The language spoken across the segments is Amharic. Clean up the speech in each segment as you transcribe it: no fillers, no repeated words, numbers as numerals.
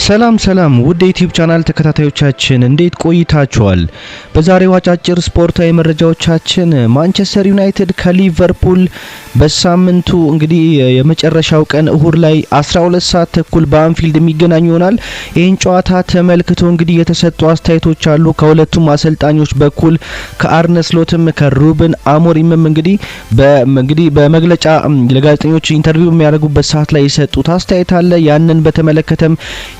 ሰላም ውድ የዩቲዩብ ቻናል ተከታታዮቻችን እንዴት ቆይታችኋል? በዛሬው አጫጭር ስፖርታዊ መረጃዎቻችን ማንቸስተር ዩናይትድ ከሊቨርፑል በሳምንቱ እንግዲህ የመጨረሻው ቀን እሁድ ላይ 12 ሰዓት ተኩል በአንፊልድ የሚገናኙ ይሆናል። ይህን ጨዋታ ተመልክቶ እንግዲህ የተሰጡ አስተያየቶች አሉ ከሁለቱም አሰልጣኞች በኩል ከአርነ ስሎትም ከሩበን አሞሪምም እንግዲህ በመግለጫ ለጋዜጠኞች ኢንተርቪው የሚያደርጉበት ሰዓት ላይ የሰጡት አስተያየት አለ። ያንን በተመለከተም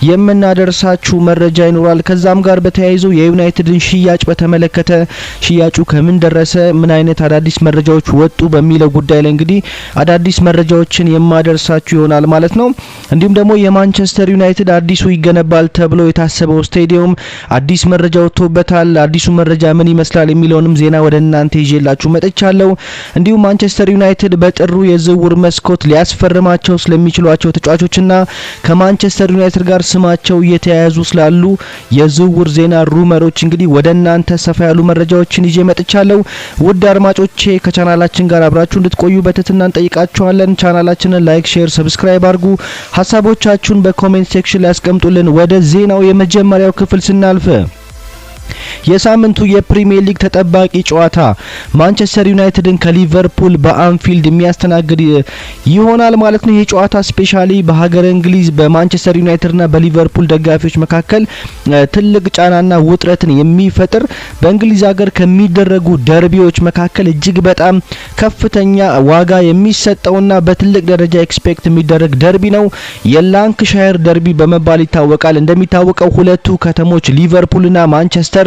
የምናደርሳችሁ መረጃ ይኖራል። ከዛም ጋር በተያይዞ የዩናይትድን ሽያጭ በተመለከተ ሽያጩ ከምን ደረሰ፣ ምን አይነት አዳዲስ መረጃዎች ወጡ በሚለው ጉዳይ ላይ እንግዲህ አዳዲስ መረጃዎችን የማደርሳችሁ ይሆናል ማለት ነው። እንዲሁም ደግሞ የማንቸስተር ዩናይትድ አዲሱ ይገነባል ተብሎ የታሰበው ስቴዲየም አዲስ መረጃ ወጥቶበታል። አዲሱ መረጃ ምን ይመስላል የሚለውንም ዜና ወደ እናንተ ይዤላችሁ መጥቻለሁ። እንዲሁም ማንቸስተር ዩናይትድ በጥሩ የዝውውር መስኮት ሊያስፈርማቸው ስለሚችሏቸው ተጫዋቾችና ከማንቸስተር ዩናይትድ ጋር ስማቸው እየተያያዙ ስላሉ የዝውውር ዜና ሩመሮች እንግዲህ ወደ እናንተ ሰፋ ያሉ መረጃዎችን ይዤ መጥቻለሁ። ውድ አድማጮቼ ከቻናላችን ጋር አብራችሁ እንድትቆዩ በትህትና እንጠይቃችኋለን። ቻናላችንን ላይክ፣ ሼር፣ ሰብስክራይብ አድርጉ። ሀሳቦቻችሁን በኮሜንት ሴክሽን ላይ አስቀምጡልን። ወደ ዜናው የመጀመሪያው ክፍል ስናልፍ የሳምንቱ የፕሪሚየር ሊግ ተጠባቂ ጨዋታ ማንቸስተር ዩናይትድን ከሊቨርፑል በአንፊልድ የሚያስተናግድ ይሆናል ማለት ነው። ይህ ጨዋታ ስፔሻሊ በሀገረ እንግሊዝ በማንቸስተር ዩናይትድና በሊቨርፑል ደጋፊዎች መካከል ትልቅ ጫናና ውጥረትን የሚፈጥር በእንግሊዝ ሀገር ከሚደረጉ ደርቢዎች መካከል እጅግ በጣም ከፍተኛ ዋጋ የሚሰጠውና በትልቅ ደረጃ ኤክስፔክት የሚደረግ ደርቢ ነው። የላንክሻየር ደርቢ በመባል ይታወቃል። እንደሚታወቀው ሁለቱ ከተሞች ሊቨርፑልና ማንቸስተር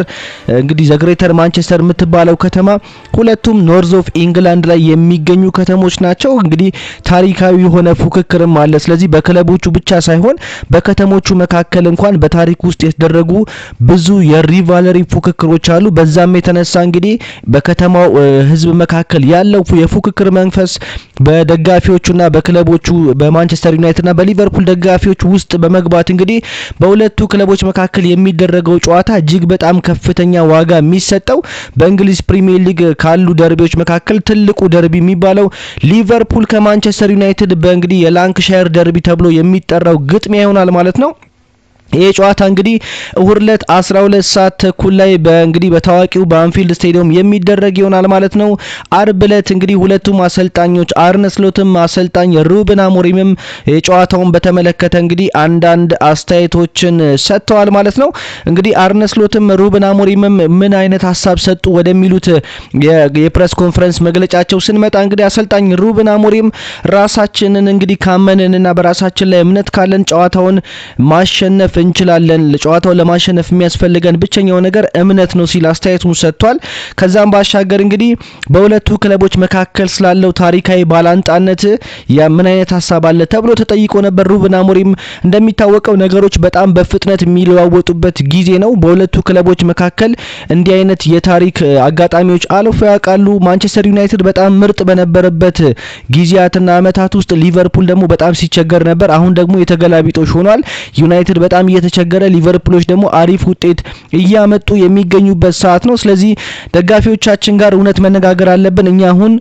እንግዲህ ዘግሬተር ማንቸስተር የምትባለው ከተማ ሁለቱም ኖርዝ ኦፍ ኢንግላንድ ላይ የሚገኙ ከተሞች ናቸው። እንግዲህ ታሪካዊ የሆነ ፉክክርም አለ። ስለዚህ በክለቦቹ ብቻ ሳይሆን በከተሞቹ መካከል እንኳን በታሪክ ውስጥ የተደረጉ ብዙ የሪቫለሪ ፉክክሮች አሉ። በዛም የተነሳ እንግዲህ በከተማው ሕዝብ መካከል ያለው የፉክክር መንፈስ በደጋፊዎቹና በክለቦቹ በማንቸስተር ዩናይትድና በሊቨርፑል ደጋፊዎች ውስጥ በመግባት እንግዲህ በሁለቱ ክለቦች መካከል የሚደረገው ጨዋታ እጅግ በጣም ከፍተኛ ዋጋ የሚሰጠው በእንግሊዝ ፕሪሚየር ሊግ ካሉ ደርቢዎች መካከል ትልቁ ደርቢ የሚባለው ሊቨርፑል ከማንቸስተር ዩናይትድ በእንግዲህ የላንክሻየር ደርቢ ተብሎ የሚጠራው ግጥሚያ ይሆናል ማለት ነው። ይህ ጨዋታ እንግዲህ እሁድ ዕለት 12 ሰዓት ተኩል ላይ በእንግዲህ በታዋቂው በአንፊልድ ስቴዲየም የሚደረግ ይሆናል ማለት ነው። አርብ ዕለት እንግዲህ ሁለቱም አሰልጣኞች አርነ ስሎትም አሰልጣኝ ሩበን አሞሪምም የጨዋታውን በተመለከተ እንግዲህ አንዳንድ አስተያየቶችን ሰጥተዋል ማለት ነው። እንግዲህ አርነ ስሎትም ሩበን አሞሪምም ምን አይነት ሀሳብ ሰጡ ወደሚሉት የፕሬስ ኮንፈረንስ መግለጫቸው ስንመጣ እንግዲህ አሰልጣኝ ሩበን አሞሪም ራሳችንን እንግዲህ ካመንንና በራሳችን ላይ እምነት ካለን ጨዋታውን ማሸነፍ እንችላለን፣ ለጨዋታው ለማሸነፍ የሚያስፈልገን ብቸኛው ነገር እምነት ነው ሲል አስተያየቱን ሰጥቷል። ከዛም ባሻገር እንግዲህ በሁለቱ ክለቦች መካከል ስላለው ታሪካዊ ባላንጣነት ምን አይነት ሀሳብ አለ ተብሎ ተጠይቆ ነበር። ሩበን አሞሪም እንደሚታወቀው ነገሮች በጣም በፍጥነት የሚለዋወጡበት ጊዜ ነው። በሁለቱ ክለቦች መካከል እንዲህ አይነት የታሪክ አጋጣሚዎች አልፎ ያውቃሉ። ማንቸስተር ዩናይትድ በጣም ምርጥ በነበረበት ጊዜያትና አመታት ውስጥ ሊቨርፑል ደግሞ በጣም ሲቸገር ነበር። አሁን ደግሞ የተገላቢጦሽ ሆኗል። ዩናይትድ በጣም እየተቸገረ ሊቨርፑሎች ደግሞ አሪፍ ውጤት እያመጡ የሚገኙበት ሰዓት ነው። ስለዚህ ደጋፊዎቻችን ጋር እውነት መነጋገር አለብን። እኛ አሁን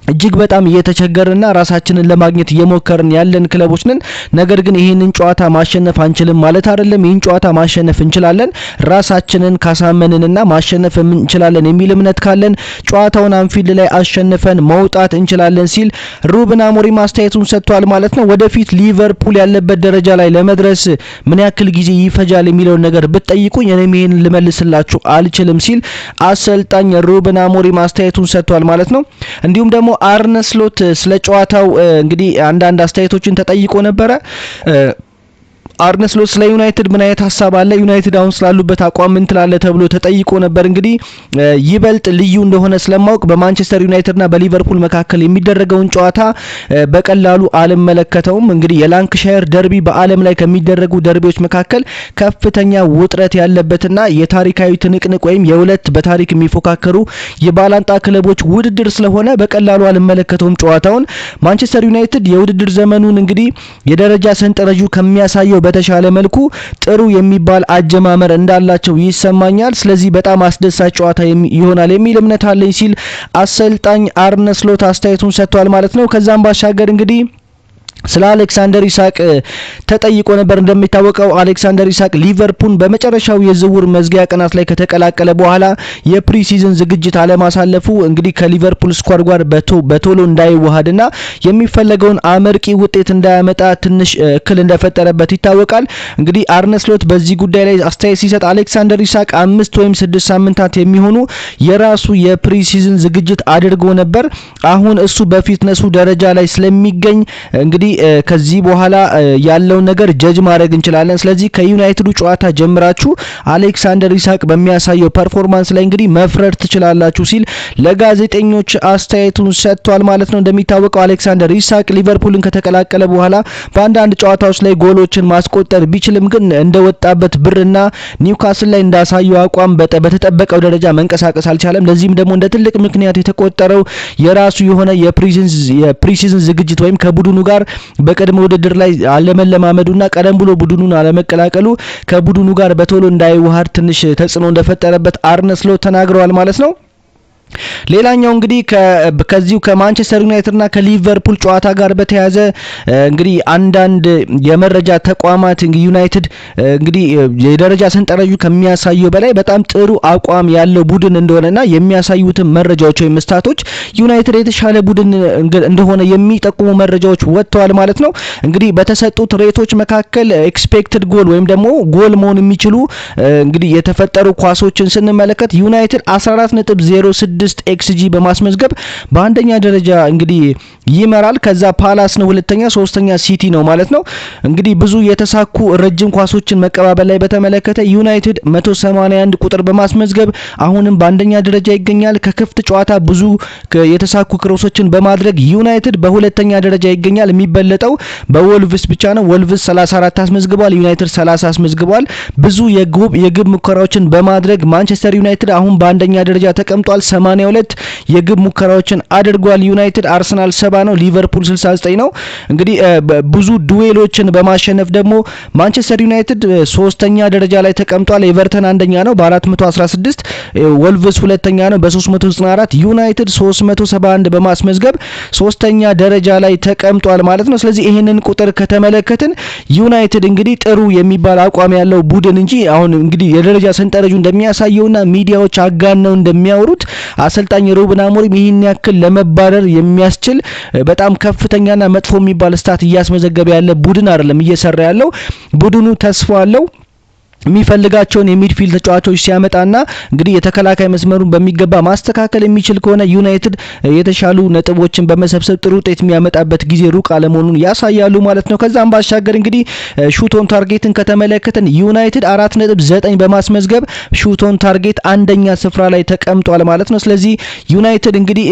እጅግ በጣም እየተቸገርና ራሳችንን ለማግኘት እየሞከርን ያለን ክለቦች ነን። ነገር ግን ይሄንን ጨዋታ ማሸነፍ አንችልም ማለት አይደለም። ይሄን ጨዋታ ማሸነፍ እንችላለን። ራሳችንን ካሳመንንና ማሸነፍ እንችላለን የሚል እምነት ካለን ጨዋታውን አንፊልድ ላይ አሸንፈን መውጣት እንችላለን ሲል ሩበን አሞሪም አስተያየቱን ሰጥቷል ማለት ነው። ወደፊት ሊቨርፑል ያለበት ደረጃ ላይ ለመድረስ ምን ያክል ጊዜ ይፈጃል የሚለውን ነገር ብትጠይቁኝ እኔም ይሄን ልመልስላችሁ አልችልም ሲል አሰልጣኝ ሩበን አሞሪም አስተያየቱን ሰጥቷል ማለት ነው። እንዲሁም ደግሞ አርነ ስሎት ስለ ጨዋታው እንግዲህ አንዳንድ አስተያየቶችን ተጠይቆ ነበረ። አርነ ስሎት ስለ ዩናይትድ ምን አይነት ሀሳብ አለ፣ ዩናይትድ አሁን ስላሉበት አቋም ምን ትላለ ተብሎ ተጠይቆ ነበር። እንግዲህ ይበልጥ ልዩ እንደሆነ ስለማውቅ በማንቸስተር ዩናይትድና በሊቨርፑል መካከል የሚደረገውን ጨዋታ በቀላሉ አልመለከተውም። እንግዲህ የላንክሻየር ደርቢ በዓለም ላይ ከሚደረጉ ደርቢዎች መካከል ከፍተኛ ውጥረት ያለበትና የታሪካዊ ትንቅንቅ ወይም የሁለት በታሪክ የሚፎካከሩ የባላንጣ ክለቦች ውድድር ስለሆነ በቀላሉ አልመለከተውም ጨዋታውን። ማንቸስተር ዩናይትድ የውድድር ዘመኑን እንግዲህ የደረጃ ሰንጠረዡ ከሚያሳየው በተሻለ መልኩ ጥሩ የሚባል አጀማመር እንዳላቸው ይሰማኛል። ስለዚህ በጣም አስደሳች ጨዋታ ይሆናል የሚል እምነት አለኝ ሲል አሰልጣኝ አርነ ስሎት አስተያየቱን ሰጥቷል ማለት ነው። ከዛም ባሻገር እንግዲህ ስለ አሌክሳንደር ኢሳቅ ተጠይቆ ነበር። እንደሚታወቀው አሌክሳንደር ኢሳቅ ሊቨርፑል በመጨረሻው የዝውውር መዝጊያ ቀናት ላይ ከተቀላቀለ በኋላ የፕሪሲዝን ዝግጅት አለማሳለፉ እንግዲህ ከሊቨርፑል ስኳድ ጋር በቶሎ እንዳይዋሃድና የሚፈለገውን አመርቂ ውጤት እንዳያመጣ ትንሽ እክል እንደፈጠረበት ይታወቃል። እንግዲህ አርነ ስሎት በዚህ ጉዳይ ላይ አስተያየት ሲሰጥ አሌክሳንደር ኢሳቅ 5 ወይም 6 ሳምንታት የሚሆኑ የራሱ የፕሪሲዝን ዝግጅት አድርጎ ነበር። አሁን እሱ በፊትነሱ ደረጃ ላይ ስለሚገኝ እንግዲህ ከዚህ በኋላ ያለው ነገር ጀጅ ማድረግ እንችላለን። ስለዚህ ከዩናይትዱ ጨዋታ ጀምራችሁ አሌክሳንደር ኢሳቅ በሚያሳየው ፐርፎርማንስ ላይ እንግዲህ መፍረድ ትችላላችሁ ሲል ለጋዜጠኞች አስተያየቱን ሰጥቷል ማለት ነው። እንደሚታወቀው አሌክሳንደር ኢሳቅ ሊቨርፑልን ከተቀላቀለ በኋላ በአንዳንድ ጨዋታዎች ላይ ጎሎችን ማስቆጠር ቢችልም ግን እንደወጣበት ብርና ኒውካስል ላይ እንዳሳየው አቋም በተጠበቀው ደረጃ መንቀሳቀስ አልቻለም። ለዚህም ደግሞ እንደ ትልቅ ምክንያት የተቆጠረው የራሱ የሆነ የፕሪሲዝን ዝግጅት ወይም ከቡድኑ ጋር በቀድሞ ውድድር ላይ አለመለማመዱና ቀደም ብሎ ቡድኑን አለመቀላቀሉ ከቡድኑ ጋር በቶሎ እንዳይዋሃድ ትንሽ ተጽዕኖ እንደፈጠረበት አርነ ስሎት ተናግረዋል ማለት ነው። ሌላኛው እንግዲህ ከዚሁ ከማንቸስተር ዩናይትድና ከሊቨርፑል ጨዋታ ጋር በተያያዘ እንግዲህ አንዳንድ የመረጃ ተቋማት ዩናይትድ እንግዲህ የደረጃ ሰንጠረዡ ከሚያሳየው በላይ በጣም ጥሩ አቋም ያለው ቡድን እንደሆነና የሚያሳዩት መረጃዎች ወይም ስታቶች ዩናይትድ የተሻለ ቡድን እንደሆነ የሚጠቁሙ መረጃዎች ወጥተዋል ማለት ነው። እንግዲህ በተሰጡት ሬቶች መካከል ኤክስፔክትድ ጎል ወይም ደግሞ ጎል መሆን የሚችሉ እንግዲህ የተፈጠሩ ኳሶችን ስንመለከት ዩናይትድ 14.06 ኤክስጂ በማስመዝገብ በአንደኛ ደረጃ እንግዲህ ይመራል። ከዛ ፓላስ ነው ሁለተኛ፣ ሶስተኛ ሲቲ ነው ማለት ነው። እንግዲህ ብዙ የተሳኩ ረጅም ኳሶችን መቀባበል ላይ በተመለከተ ዩናይትድ 181 ቁጥር በማስመዝገብ አሁንም በአንደኛ ደረጃ ይገኛል። ከክፍት ጨዋታ ብዙ የተሳኩ ክሮሶችን በማድረግ ዩናይትድ በሁለተኛ ደረጃ ይገኛል። የሚበለጠው በወልቭስ ብቻ ነው። ወልቭስ 34 አስመዝግቧል፣ ዩናይትድ 30 አስመዝግቧል። ብዙ የግብ ሙከራዎችን በማድረግ ማንቸስተር ዩናይትድ አሁን በአንደኛ ደረጃ ተቀምጧል። 82 የግብ ሙከራዎችን አድርጓል ዩናይትድ። አርሰናል 70 ነው፣ ሊቨርፑል 69 ነው። እንግዲህ ብዙ ዱዌሎችን በማሸነፍ ደግሞ ማንቸስተር ዩናይትድ ሶስተኛ ደረጃ ላይ ተቀምጧል። ኤቨርተን አንደኛ ነው በ416፣ ወልቭስ ሁለተኛ ነው በ394፣ ዩናይትድ 371 በማስመዝገብ ሶስተኛ ደረጃ ላይ ተቀምጧል ማለት ነው። ስለዚህ ይህንን ቁጥር ከተመለከትን ዩናይትድ እንግዲህ ጥሩ የሚባል አቋም ያለው ቡድን እንጂ አሁን እንግዲህ የደረጃ ሰንጠረዡ እንደሚያሳየውና ሚዲያዎች አጋነው እንደሚያወሩት አሰልጣኝ ሩበን አሞሪም ይህን ያክል ለመባረር የሚያስችል በጣም ከፍተኛና መጥፎ የሚባል ስታት እያስመዘገበ ያለ ቡድን አይደለም እየሰራ ያለው። ቡድኑ ተስፋ አለው። የሚፈልጋቸውን የሚድፊልድ ተጫዋቾች ሲያመጣና እንግዲህ የተከላካይ መስመሩን በሚገባ ማስተካከል የሚችል ከሆነ ዩናይትድ የተሻሉ ነጥቦችን በመሰብሰብ ጥሩ ውጤት የሚያመጣበት ጊዜ ሩቅ አለመሆኑን ያሳያሉ ማለት ነው። ከዛም ባሻገር እንግዲህ ሹት ኦን ታርጌትን ከተመለከተን ዩናይትድ 4.9 በማስመዝገብ ሹት ኦን ታርጌት አንደኛ ስፍራ ላይ ተቀምጧል ማለት ነው። ስለዚህ ዩናይትድ እንግዲህ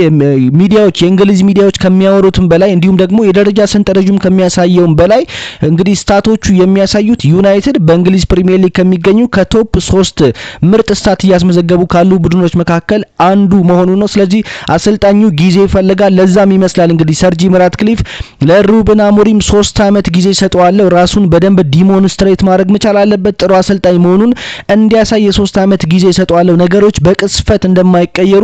ሚዲያዎች የእንግሊዝ ሚዲያዎች ከሚያወሩትም በላይ እንዲሁም ደግሞ የደረጃ ሰንጠረዡም ከሚያሳየውም በላይ እንግዲህ ስታቶቹ የሚያሳዩት ዩናይትድ በእንግሊዝ ፕሪሚየር ሊግ ከሚገኙ ከቶፕ 3 ምርጥ ስታት እያስመዘገቡ ካሉ ቡድኖች መካከል አንዱ መሆኑ ነው። ስለዚህ አሰልጣኙ ጊዜ ይፈልጋል። ለዛም ይመስላል እንግዲህ ሰር ጂም ራትክሊፍ ለሩበን አሞሪም 3 አመት ጊዜ ሰጠዋለሁ፣ ራሱን በደንብ ዲሞንስትሬት ማድረግ መቻል አለበት፣ ጥሩ አሰልጣኝ መሆኑን እንዲያሳይ የ3 አመት ጊዜ ሰጠዋለሁ፣ ነገሮች በቅስፈት እንደማይቀየሩ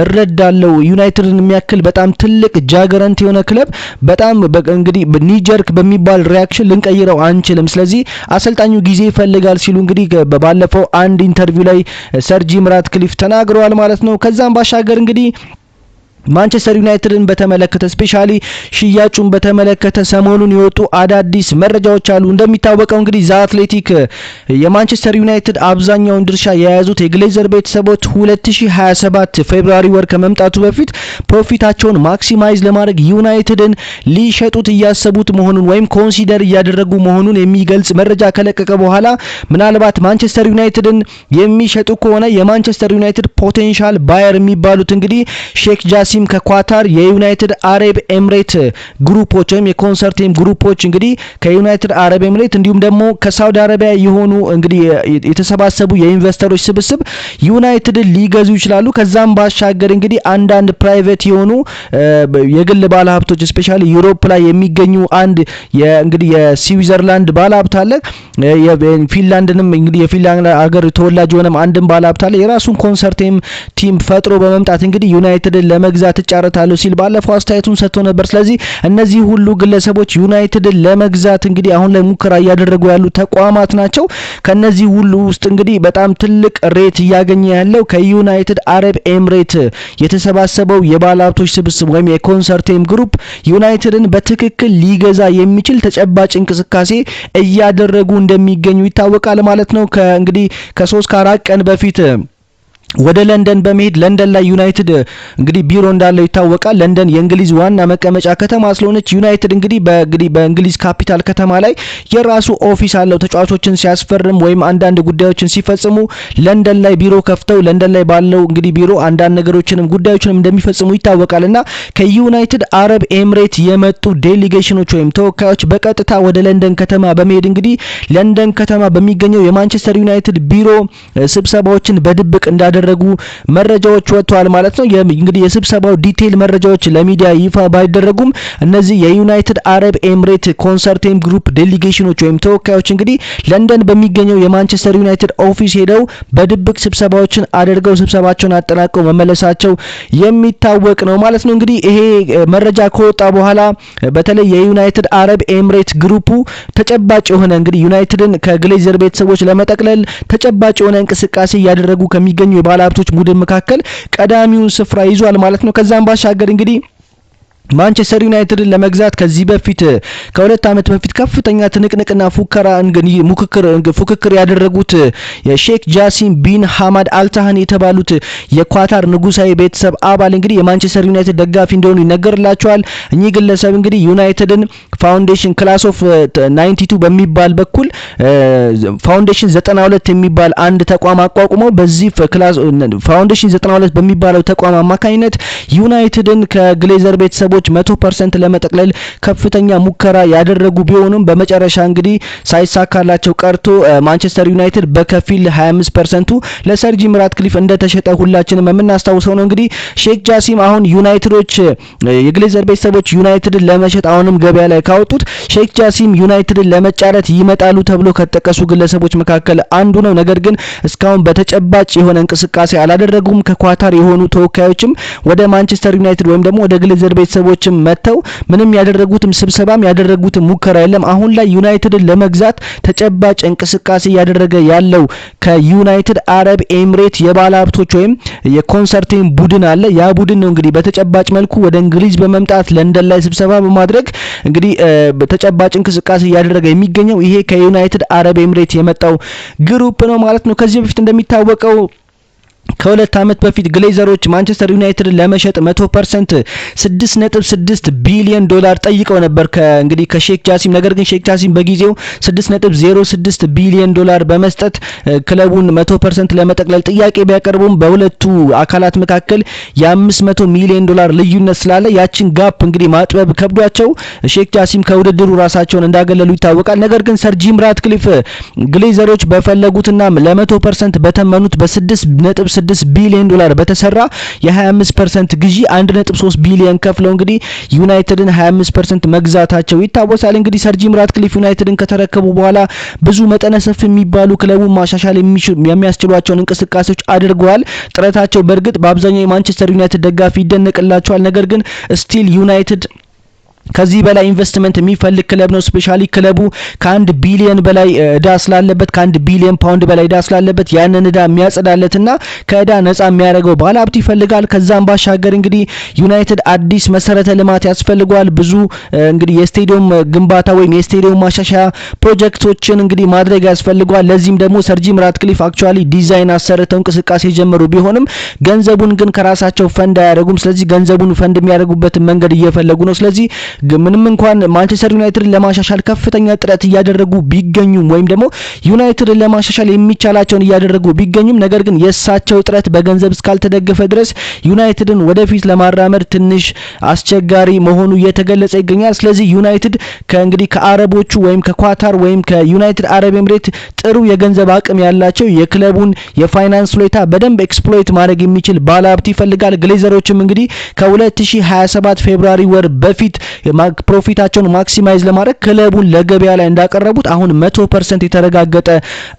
እረዳለሁ። ዩናይትድን የሚያክል በጣም ትልቅ ጃገረንት የሆነ ክለብ በጣም እንግዲህ ኒጀርክ በሚባል ሪያክሽን ልንቀይረው አንችልም። ስለዚህ አሰልጣኙ ጊዜ ይፈልጋል ሲሉ እንግዲህ በባለፈው አንድ ኢንተርቪው ላይ ሰር ጂም ራትክሊፍ ተናግረዋል ማለት ነው። ከዛም ባሻገር እንግዲህ ማንቸስተር ዩናይትድን በተመለከተ ስፔሻሊ ሽያጩን በተመለከተ ሰሞኑን የወጡ አዳዲስ መረጃዎች አሉ። እንደሚታወቀው እንግዲህ ዘ አትሌቲክ የማንቸስተር ዩናይትድ አብዛኛውን ድርሻ የያዙት የግሌዘር ቤተሰቦች 2027 ፌብሩዋሪ ወር ከመምጣቱ በፊት ፕሮፊታቸውን ማክሲማይዝ ለማድረግ ዩናይትድን ሊሸጡት እያሰቡት መሆኑን ወይም ኮንሲደር እያደረጉ መሆኑን የሚገልጽ መረጃ ከለቀቀ በኋላ ምናልባት ማንቸስተር ዩናይትድን የሚሸጡ ከሆነ የማንቸስተር ዩናይትድ ፖቴንሻል ባየር የሚባሉት እንግዲህ ሼክ ጃሲም ከኳታር የዩናይትድ አረብ ኤምሬት ግሩፖች ወይም የኮንሰርቲየም ግሩፖች እንግዲህ ከዩናይትድ አረብ ኤምሬት እንዲሁም ደግሞ ከሳውዲ አረቢያ የሆኑ እንግዲህ የተሰባሰቡ የኢንቨስተሮች ስብስብ ዩናይትድን ሊገዙ ይችላሉ። ከዛም ባሻገር እንግዲህ አንዳንድ ፕራይቬት የሆኑ የግል ባለሀብቶች ስፔሻሊ ዩሮፕ ላይ የሚገኙ አንድ እንግዲህ የስዊዘርላንድ ባለሀብት አለ። የፊንላንድንም እንግዲህ የፊንላንድ ሀገር ተወላጅ የሆነም አንድም ባለሀብት አለ። የራሱን ኮንሰርቲየም ቲም ፈጥሮ በመምጣት እንግዲህ ዩናይትድን ለመግዛት ለመግዛት እጫረታለሁ ሲል ባለፈው አስተያየቱን ሰጥቶ ነበር። ስለዚህ እነዚህ ሁሉ ግለሰቦች ዩናይትድን ለመግዛት እንግዲህ አሁን ላይ ሙከራ እያደረጉ ያሉ ተቋማት ናቸው። ከነዚህ ሁሉ ውስጥ እንግዲህ በጣም ትልቅ ሬት እያገኘ ያለው ከዩናይትድ አረብ ኤምሬት የተሰባሰበው የባለሀብቶች ስብስብ ወይም የኮንሰርቲየም ግሩፕ ዩናይትድን በትክክል ሊገዛ የሚችል ተጨባጭ እንቅስቃሴ እያደረጉ እንደሚገኙ ይታወቃል ማለት ነው። እንግዲህ ከ3 ከ4 ቀን በፊት ወደ ለንደን በመሄድ ለንደን ላይ ዩናይትድ እንግዲህ ቢሮ እንዳለው ይታወቃል። ለንደን የእንግሊዝ ዋና መቀመጫ ከተማ ስለሆነች ዩናይትድ እንግዲህ በእንግሊዝ ካፒታል ከተማ ላይ የራሱ ኦፊስ አለው። ተጫዋቾችን ሲያስፈርም ወይም አንዳንድ ጉዳዮችን ሲፈጽሙ ለንደን ላይ ቢሮ ከፍተው ለንደን ላይ ባለው እንግዲህ ቢሮ አንዳንድ ነገሮችንም ጉዳዮችንም እንደሚፈጽሙ ይታወቃልና ከዩናይትድ አረብ ኤምሬት የመጡ ዴሊጌሽኖች ወይም ተወካዮች በቀጥታ ወደ ለንደን ከተማ በመሄድ እንግዲህ ለንደን ከተማ በሚገኘው የማንቸስተር ዩናይትድ ቢሮ ስብሰባዎችን በድብቅ እንዳደረጉ መረጃዎች ወጥተዋል ማለት ነው። እንግዲህ የስብሰባው ዲቴል መረጃዎች ለሚዲያ ይፋ ባይደረጉም እነዚህ የዩናይትድ አረብ ኤምሬት ኮንሰርቲየም ግሩፕ ዴሊጌሽኖች ወይም ተወካዮች እንግዲህ ለንደን በሚገኘው የማንቸስተር ዩናይትድ ኦፊስ ሄደው በድብቅ ስብሰባዎችን አድርገው ስብሰባቸውን አጠናቀው መመለሳቸው የሚታወቅ ነው ማለት ነው። እንግዲህ ይሄ መረጃ ከወጣ በኋላ በተለይ የዩናይትድ አረብ ኤምሬት ግሩፑ ተጨባጭ የሆነ እንግዲህ ዩናይትድን ከግሌዘር ቤተሰቦች ለመጠቅለል ተጨባጭ የሆነ እንቅስቃሴ እያደረጉ ከሚገኙ ባለሀብቶች ቡድን መካከል ቀዳሚውን ስፍራ ይዟል ማለት ነው። ከዛም ባሻገር እንግዲህ ማንቸስተር ዩናይትድን ለመግዛት ከዚህ በፊት ከ2 ዓመት በፊት ከፍተኛ ትንቅንቅና ፉክክር ያደረጉት የሼክ ጃሲም ቢን ሐማድ አልታሃኒ የተባሉት የኳታር ንጉሳዊ ቤተሰብ አባል እንግዲህ የማንቸስተር ዩናይትድ ደጋፊ እንደሆኑ ይነገርላቸዋል። እኚህ ግለሰብ እንግዲህ ዩናይትድን ፋውንዴሽን ክላስ ኦፍ 92 በሚባል በኩል ፋውንዴሽን 92 የሚባል አንድ ተቋም አቋቁመው በዚህ ፋውንዴሽን 92 በሚባለው ተቋም አማካኝነት ዩናይትድን ከግሌዘር ቤተሰቦች 100% ለመጠቅለል ከፍተኛ ሙከራ ያደረጉ ቢሆኑም በመጨረሻ እንግዲህ ሳይሳካላቸው ቀርቶ ማንቸስተር ዩናይትድ በከፊል 25%ቱ ለሰር ጂም ራትክሊፍ እንደተሸጠ ሁላችንም የምናስታውሰው ነው። እንግዲህ ሼክ ጃሲም አሁን ዩናይትዶች የግሌዘር ቤተሰቦች ዩናይትድን ለመሸጥ አሁንም ገበያ ላይ ካወጡት ሼክ ጃሲም ዩናይትድን ለመጫረት ይመጣሉ ተብሎ ከተጠቀሱ ግለሰቦች መካከል አንዱ ነው። ነገር ግን እስካሁን በተጨባጭ የሆነ እንቅስቃሴ አላደረጉም። ከኳታር የሆኑ ተወካዮችም ወደ ማንቸስተር ዩናይትድ ወይም ደግሞ ወደ ግሌዘር ቤተሰቦች መተው ምንም ያደረጉትም ስብሰባም ያደረጉትም ሙከራ የለም። አሁን ላይ ዩናይትድን ለመግዛት ተጨባጭ እንቅስቃሴ ያደረገ ያለው ከዩናይትድ አረብ ኤምሬት የባለሀብቶች ወይም የኮንሰርቲየም ቡድን አለ። ያ ቡድን ነው እንግዲህ በተጨባጭ መልኩ ወደ እንግሊዝ በመምጣት ለንደን ላይ ስብሰባ በማድረግ እንግዲህ በተጨባጭ እንቅስቃሴ ያደረገ የሚገኘው ይሄ ከዩናይትድ አረብ ኤምሬት የመጣው ግሩፕ ነው ማለት ነው። ከዚህ በፊት እንደሚታወቀው ከ2 ዓመት በፊት ግሌዘሮች ማንቸስተር ዩናይትድን ለመሸጥ 100% $6.6 ቢሊዮን ጠይቀው ነበር እንግዲህ ከሼክ ጃሲም። ነገር ግን ሼክ ጃሲም በጊዜው $6.06 ቢሊዮን በመስጠት ክለቡን 100% ለመጠቅለል ጥያቄ ቢያቀርቡም በሁለቱ አካላት መካከል የ$500 ሚሊዮን ልዩነት ስላለ ያችን ጋፕ እንግዲህ ማጥበብ ከብዷቸው ሼክ ጃሲም ከውድድሩ ራሳቸውን እንዳገለሉ ይታወቃል። ነገር ግን ሰር ጂም ራትክሊፍ ግሌዘሮች በፈለጉትና ለ100% በተመኑት በ$6 ቢሊዮን በተሰራ የ25% ግዢ 1.3 ቢሊዮን ከፍለው እንግዲህ ዩናይትድን 25% መግዛታቸው ይታወሳል። እንግዲህ ሰር ጂም ራትክሊፍ ዩናይትድን ከተረከቡ በኋላ ብዙ መጠነ ሰፊ የሚባሉ ክለቡን ማሻሻል የሚያስችሏቸውን እንቅስቃሴዎች አድርገዋል። ጥረታቸው በእርግጥ በአብዛኛው የማንቸስተር ዩናይትድ ደጋፊ ይደነቅላቸዋል። ነገር ግን ስቲል ዩናይትድ ከዚህ በላይ ኢንቨስትመንት የሚፈልግ ክለብ ነው። ስፔሻሊ ክለቡ ከ1 ቢሊዮን በላይ እዳ ስላለበት ከ1 ቢሊዮን ፓውንድ በላይ እዳ ስላለበት ያንን እዳ የሚያጸዳለትና ከእዳ ነፃ የሚያደርገው ባለሀብት ይፈልጋል። ከዛም ባሻገር እንግዲህ ዩናይትድ አዲስ መሰረተ ልማት ያስፈልገዋል። ብዙ እንግዲህ የስቴዲየም ግንባታ ወይም የስቴዲየም ማሻሻያ ፕሮጀክቶችን እንግዲህ ማድረግ ያስፈልገዋል። ለዚህም ደግሞ ሰር ጂም ራትክሊፍ አክቹአሊ ዲዛይን አሰርተው እንቅስቃሴ ጀመሩ ቢሆንም ገንዘቡን ግን ከራሳቸው ፈንድ አያደርጉም። ስለዚህ ገንዘቡን ፈንድ የሚያደርጉበትን መንገድ እየፈለጉ ነው። ስለዚህ ምንም እንኳን ማንቸስተር ዩናይትድን ለማሻሻል ከፍተኛ ጥረት እያደረጉ ቢገኙም ወይም ደግሞ ዩናይትድን ለማሻሻል የሚቻላቸውን እያደረጉ ቢገኙም ነገር ግን የእሳቸው ጥረት በገንዘብ እስካልተደገፈ ድረስ ዩናይትድን ወደፊት ለማራመድ ትንሽ አስቸጋሪ መሆኑ እየተገለጸ ይገኛል። ስለዚህ ዩናይትድ ከእንግዲህ ከአረቦቹ ወይም ከኳታር ወይም ከዩናይትድ አረብ ኤምሬት ጥሩ የገንዘብ አቅም ያላቸው የክለቡን የፋይናንስ ሁኔታ በደንብ ኤክስፕሎይት ማድረግ የሚችል ባለሀብት ይፈልጋል። ግሌዘሮችም እንግዲህ ከ2027 ፌብሩዋሪ ወር በፊት ፕሮፊታቸውን ማክሲማይዝ ለማድረግ ክለቡን ለገበያ ላይ እንዳቀረቡት አሁን 100% የተረጋገጠ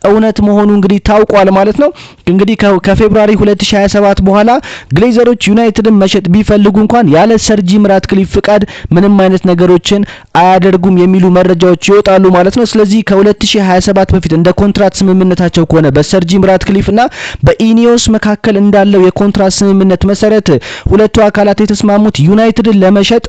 እውነት መሆኑ እንግዲህ ታውቋል ማለት ነው። እንግዲህ ከፌብሩዋሪ 2027 በኋላ ግሌዘሮች ዩናይትድን መሸጥ ቢፈልጉ እንኳን ያለ ሰር ጂም ራትክሊፍ ፍቃድ ምንም አይነት ነገሮችን አያደርጉም የሚሉ መረጃዎች ይወጣሉ ማለት ነው። ስለዚህ ከ2027 በፊት እንደ ኮንትራት ስምምነታቸው ከሆነ በሰር ጂም ራትክሊፍ እና በኢኒዮስ መካከል እንዳለው የኮንትራት ስምምነት መሰረት ሁለቱ አካላት የተስማሙት ዩናይትድን ለመሸጥ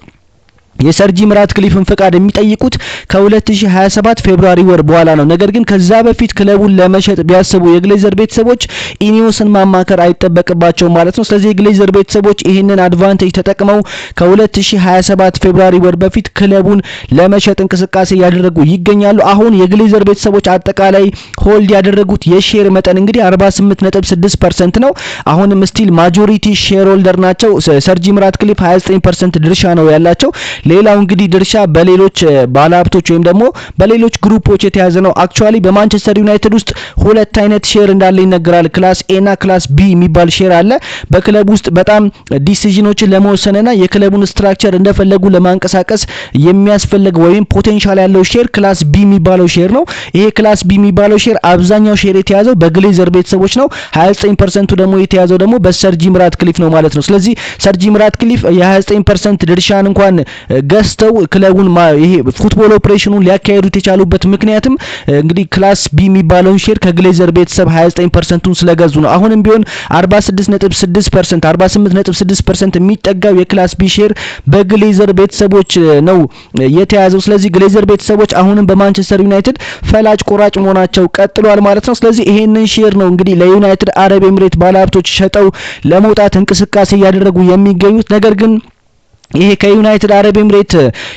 የሰር ጂም ራትክሊፍን ፍቃድ የሚጠይቁት ከ2027 ፌብሩዋሪ ወር በኋላ ነው። ነገር ግን ከዛ በፊት ክለቡን ለመሸጥ ቢያስቡ የግሌዘር ቤተሰቦች ኢኒዮስን ማማከር አይጠበቅባቸውም ማለት ነው። ስለዚህ የግሌዘር ቤተሰቦች ይህንን አድቫንቴጅ ተጠቅመው ከ2027 ፌብሩዋሪ ወር በፊት ክለቡን ለመሸጥ እንቅስቃሴ ያደረጉ ይገኛሉ። አሁን የግሌዘር ቤተሰቦች አጠቃላይ ሆልድ ያደረጉት የሼር መጠን እንግዲህ 48.6% ነው። አሁንም ስቲል ማጆሪቲ ሼር ሆልደር ናቸው። ሰር ጂም ራትክሊፍ 29% ድርሻ ነው ያላቸው። ሌላው እንግዲህ ድርሻ በሌሎች ባለሀብቶች ወይም ደግሞ በሌሎች ግሩፖች የተያዘ ነው። አክቹአሊ በማንቸስተር ዩናይትድ ውስጥ ሁለት አይነት ሼር እንዳለ ይነገራል። ክላስ ኤ እና ክላስ ቢ የሚባል ሼር አለ። በክለብ ውስጥ በጣም ዲሲዥኖችን ለመወሰንና የክለቡን ስትራክቸር እንደፈለጉ ለማንቀሳቀስ የሚያስፈልግ ወይም ፖቴንሻል ያለው ሼር ክላስ ቢ የሚባለው ሼር ነው። ይሄ ክላስ ቢ የሚባለው ሼር አብዛኛው ሼር የተያዘው በግሌዘር ቤተሰቦች ነው። 29% ደግሞ የተያዘው ደግሞ በሰር ጂም ራትክሊፍ ነው ማለት ነው። ስለዚህ ሰር ጂም ራትክሊፍ የ29% ድርሻን እንኳን ገዝተው ክለቡን ይሄ ፉትቦል ኦፕሬሽኑን ሊያካሂዱት የቻሉበት ምክንያትም እንግዲህ ክላስ ቢ የሚባለውን ሼር ከግሌዘር ቤተሰብ 29%ን ስለገዙ ነው። አሁንም ቢሆን 46.6% 48.6% የሚጠጋው የክላስ ቢ ሼር በግሌዘር ቤተሰቦች ነው የተያዘው። ስለዚህ ግሌዘር ቤተሰቦች አሁንም በማንቸስተር ዩናይትድ ፈላጭ ቆራጭ መሆናቸው ቀጥሏል ማለት ነው። ስለዚህ ይሄንን ሼር ነው እንግዲህ ለዩናይትድ አረብ ኤምሬት ባለሀብቶች ሸጠው ለመውጣት እንቅስቃሴ እያደረጉ የሚገኙት። ነገር ግን ይሄ ከዩናይትድ አረብ ኤምሬት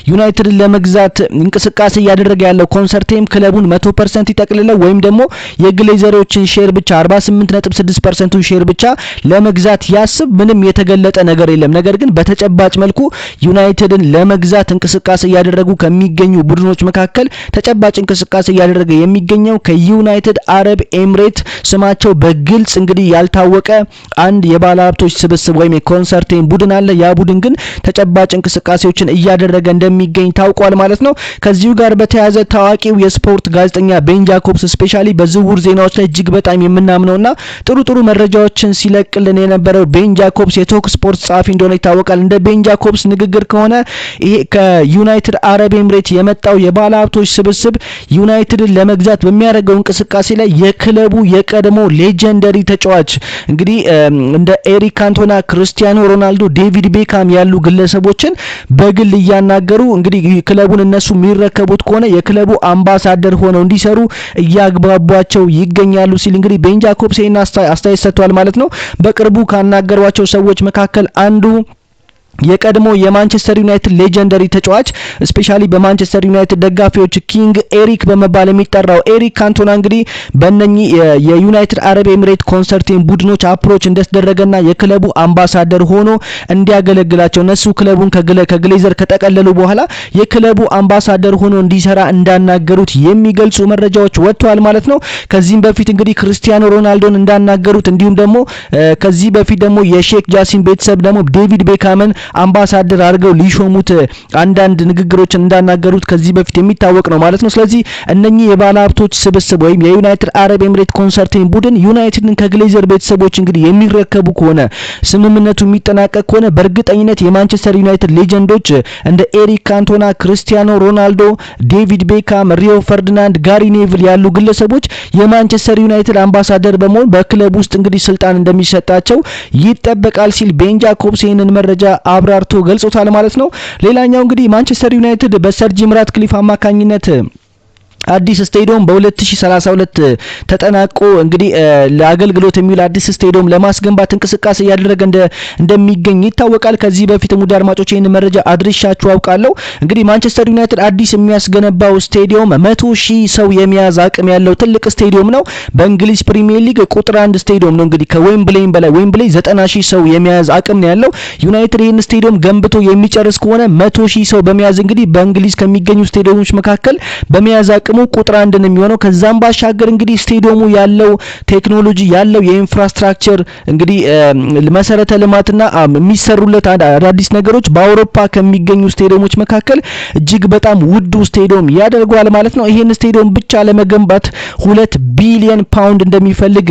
ዩናይትድን ለመግዛት እንቅስቃሴ እያደረገ ያለው ኮንሰርቴም ክለቡን 100% ይጠቅልለው ወይም ደግሞ የግሌዘሮችን ሼር ብቻ 48.6%ን ሼር ብቻ ለመግዛት ያስብ ምንም የተገለጠ ነገር የለም። ነገር ግን በተጨባጭ መልኩ ዩናይትድን ለመግዛት እንቅስቃሴ እያደረጉ ከሚገኙ ቡድኖች መካከል ተጨባጭ እንቅስቃሴ እያደረገ የሚገኘው ከዩናይትድ አረብ ኤምሬት ስማቸው በግልጽ እንግዲህ ያልታወቀ አንድ የባለሀብቶች ስብስብ ወይም የኮንሰርቴም ቡድን አለ። ያ ቡድን ግን ተጨባጭ እንቅስቃሴዎችን እያደረገ እንደሚገኝ ታውቋል ማለት ነው። ከዚሁ ጋር በተያያዘ ታዋቂው የስፖርት ጋዜጠኛ ቤን ጃኮብስ ስፔሻሊ በዝውውር ዜናዎች ላይ እጅግ በጣም የምናምነውና ጥሩ መረጃዎችን ሲለቅልን የነበረው ቤን ጃኮብስ የቶክ ስፖርት ጸሐፊ እንደሆነ ይታወቃል። እንደ ቤን ጃኮብስ ንግግር ከሆነ ይሄ ከዩናይትድ አረብ ኤምሬት የመጣው የባለሀብቶች ስብስብ ዩናይትድን ለመግዛት በሚያደርገው እንቅስቃሴ ላይ የክለቡ የቀድሞ ሌጀንደሪ ተጫዋች እንግዲህ እንደ ኤሪክ ካንቶና፣ ክርስቲያኖ ሮናልዶ፣ ዴቪድ ቤካም ያሉ ግለሰቦችን በግል እያናገሩ እንግዲህ ክለቡን እነሱ የሚረከቡት ከሆነ የክለቡ አምባሳደር ሆነው እንዲሰሩ እያግባቧቸው ይገኛሉ ሲል እንግዲህ ቤን ጃኮብስ አስተያየት ሰጥቷል ማለት ነው። በቅርቡ ካናገሯቸው ሰዎች መካከል አንዱ የቀድሞ የማንቸስተር ዩናይትድ ሌጀንደሪ ተጫዋች ስፔሻሊ በማንቸስተር ዩናይትድ ደጋፊዎች ኪንግ ኤሪክ በመባል የሚጠራው ኤሪክ ካንቶና እንግዲህ በእነኚህ የዩናይትድ አረብ ኤሚሬት ኮንሰርቲን ቡድኖች አፕሮች እንደተደረገና የክለቡ አምባሳደር ሆኖ እንዲያገለግላቸው እነሱ ክለቡን ከግሌዘር ከጠቀለሉ በኋላ የክለቡ አምባሳደር ሆኖ እንዲሰራ እንዳናገሩት የሚገልጹ መረጃዎች ወጥተዋል ማለት ነው። ከዚህም በፊት እንግዲህ ክርስቲያኖ ሮናልዶን እንዳናገሩት እንዲሁም ደግሞ ከዚህ በፊት ደግሞ የሼክ ጃሲም ቤተሰብ ደግሞ ዴቪድ ቤካምን አምባሳደር አድርገው ሊሾሙት አንዳንድ ንግግሮችን እንዳናገሩት ከዚህ በፊት የሚታወቅ ነው ማለት ነው። ስለዚህ እነኚህ የባለሀብቶች ስብስብ ወይም የዩናይትድ አረብ ኤሚሬት ኮንሰርቲን ቡድን ዩናይትድን ከግሌዘር ቤተሰቦች እንግዲህ የሚረከቡ ከሆነ ስምምነቱ የሚጠናቀቅ ከሆነ በእርግጠኝነት የማንቸስተር ዩናይትድ ሌጀንዶች እንደ ኤሪክ ካንቶና፣ ክርስቲያኖ ሮናልዶ፣ ዴቪድ ቤካም፣ ሪዮ ፈርዲናንድ፣ ጋሪ ኔቪል ያሉ ግለሰቦች የማንቸስተር ዩናይትድ አምባሳደር በመሆን በክለብ ውስጥ እንግዲህ ስልጣን እንደሚሰጣቸው ይጠበቃል ሲል ቤን ጃኮብስ ይህንን መረጃ አብራርቶ ገልጾታል ማለት ነው። ሌላኛው እንግዲህ ማንቸስተር ዩናይትድ በሰር ጂም ራትክሊፍ አማካኝነት አዲስ ስቴዲየም በ2032 ተጠናቆ እንግዲህ ለአገልግሎት የሚውል አዲስ ስቴዲየም ለማስገንባት እንቅስቃሴ እያደረገ እንደሚገኝ ይታወቃል። ከዚህ በፊትም ውድ አድማጮች ይህን መረጃ አድርሻችሁ አውቃለሁ። እንግዲህ ማንቸስተር ዩናይትድ አዲስ የሚያስገነባው ስቴዲየም 100,000 ሰው የሚያዝ አቅም ያለው ትልቅ ስቴዲየም ነው። በእንግሊዝ ፕሪሚየር ሊግ ቁጥር 1 ስቴዲየም ነው። እንግዲህ ከዌምብሌይ በላይ ዌምብሌይ 90,000 ሰው የሚያዝ አቅም ነው ያለው። ዩናይትድ ይህን ስቴዲየም ገንብቶ የሚጨርስ ከሆነ 100,000 ሰው በመያዝ እንግዲህ በእንግሊዝ ከሚገኙ ስቴዲየሞች መካከል በመያዝ አቅም አቅሙ ቁጥር 1 ነው የሚሆነው። ከዛም ባሻገር እንግዲህ ስቴዲየሙ ያለው ቴክኖሎጂ ያለው የኢንፍራስትራክቸር እንግዲህ መሰረተ ልማትና የሚሰሩለት አዳዲስ ነገሮች በአውሮፓ ከሚገኙ ስቴዲየሞች መካከል እጅግ በጣም ውዱ ስቴዲየም ያደርገዋል ማለት ነው። ይሄን ስቴዲየም ብቻ ለመገንባት 2 ቢሊዮን ፓውንድ እንደሚፈልግ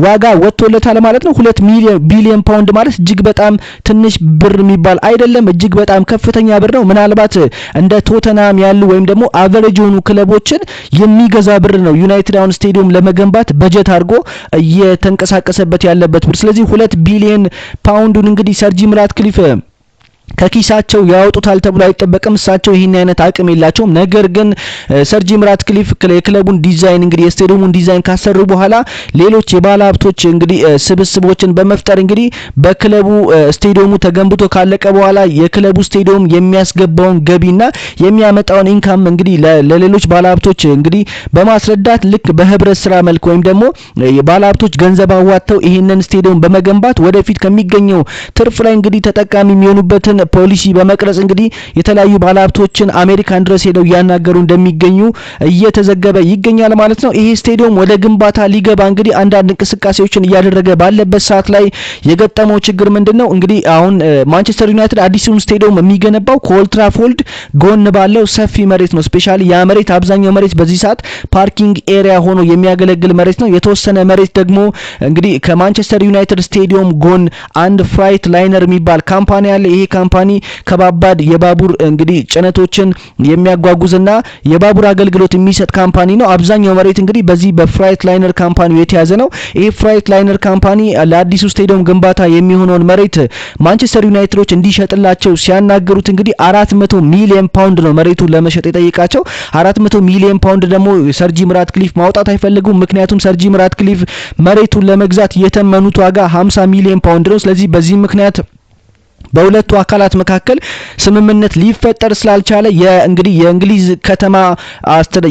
ዋጋ ወጥቶለታል ማለት ነው። 2 ቢሊዮን ፓውንድ ማለት እጅግ በጣም ትንሽ ብር የሚባል አይደለም፣ እጅግ በጣም ከፍተኛ ብር ነው። ምናልባት እንደ ቶተናም ያሉ ወይም ደግሞ አቨሬጅ የሆኑ ክለቦችን የሚገዛ ብር ነው ዩናይትድ አሁን ስቴዲየም ለመገንባት በጀት አድርጎ እየተንቀሳቀሰበት ያለበት ብር። ስለዚህ 2 ቢሊዮን ፓውንዱን እንግዲህ ሰር ጂም ራትክሊፍ ከኪሳቸው ያወጡታል ተብሎ አይጠበቅም። እሳቸው ይሄን አይነት አቅም የላቸውም። ነገር ግን ሰር ጂም ራትክሊፍ የክለቡን ዲዛይን እንግዲህ የስቴዲየሙን ዲዛይን ካሰሩ በኋላ ሌሎች የባለ ሀብቶች እንግዲህ ስብስቦችን በመፍጠር እንግዲህ በክለቡ ስቴዲየሙ ተገንብቶ ካለቀ በኋላ የክለቡ ስቴዲየም የሚያስገባውን ገቢና የሚያመጣውን ኢንካም እንግዲህ ለሌሎች ባለ ሀብቶች እንግዲህ በማስረዳት ልክ በህብረት ስራ መልክ ወይም ደግሞ የባለ ሀብቶች ገንዘብ አዋጥተው ይሄንን ስቴዲየም በመገንባት ወደፊት ከሚገኘው ትርፍ ላይ እንግዲህ ተጠቃሚ የሚሆኑበትን ፖሊሲ በመቅረጽ እንግዲህ የተለያዩ ባለሀብቶችን አሜሪካን ድረስ ሄደው ያናገሩ እንደሚገኙ እየተዘገበ ይገኛል ማለት ነው። ይሄ ስቴዲየም ወደ ግንባታ ሊገባ እንግዲህ አንዳንድ እንቅስቃሴዎችን እያደረገ ባለበት ሰዓት ላይ የገጠመው ችግር ምንድነው? እንግዲህ አሁን ማንቸስተር ዩናይትድ አዲሱን ስቴዲየም የሚገነባው ከኦልድ ትራፎርድ ጎን ባለው ሰፊ መሬት ነው። ስፔሻሊ ያ መሬት አብዛኛው መሬት በዚህ ሰዓት ፓርኪንግ ኤሪያ ሆኖ የሚያገለግል መሬት ነው። የተወሰነ መሬት ደግሞ እንግዲህ ከማንቸስተር ዩናይትድ ስቴዲየም ጎን አንድ ፍራይት ላይነር የሚባል ካምፓኒ አለ። ይሄ ካምፓኒ ከባባድ የባቡር እንግዲህ ጭነቶችን የሚያጓጉዝና የባቡር አገልግሎት የሚሰጥ ካምፓኒ ነው። አብዛኛው መሬት እንግዲህ በዚህ በፍራይት ላይነር ካምፓኒው የተያዘ ነው። ይሄ ፍራይት ላይነር ካምፓኒ ለአዲሱ ስቴዲየም ግንባታ የሚሆነውን መሬት ማንቸስተር ዩናይትዶች እንዲሸጥላቸው ሲያናገሩት እንግዲህ 400 ሚሊዮን ፓውንድ ነው መሬቱን ለመሸጥ የጠየቃቸው። 400 ሚሊዮን ፓውንድ ደግሞ ሰር ጂም ራትክሊፍ ማውጣት አይፈልጉም። ምክንያቱም ሰር ጂም ራትክሊፍ መሬቱን ለመግዛት የተመኑት ዋጋ 50 ሚሊዮን ፓውንድ ነው። ስለዚህ በዚህ ምክንያት በሁለቱ አካላት መካከል ስምምነት ሊፈጠር ስላልቻለ እንግዲህ የእንግሊዝ ከተማ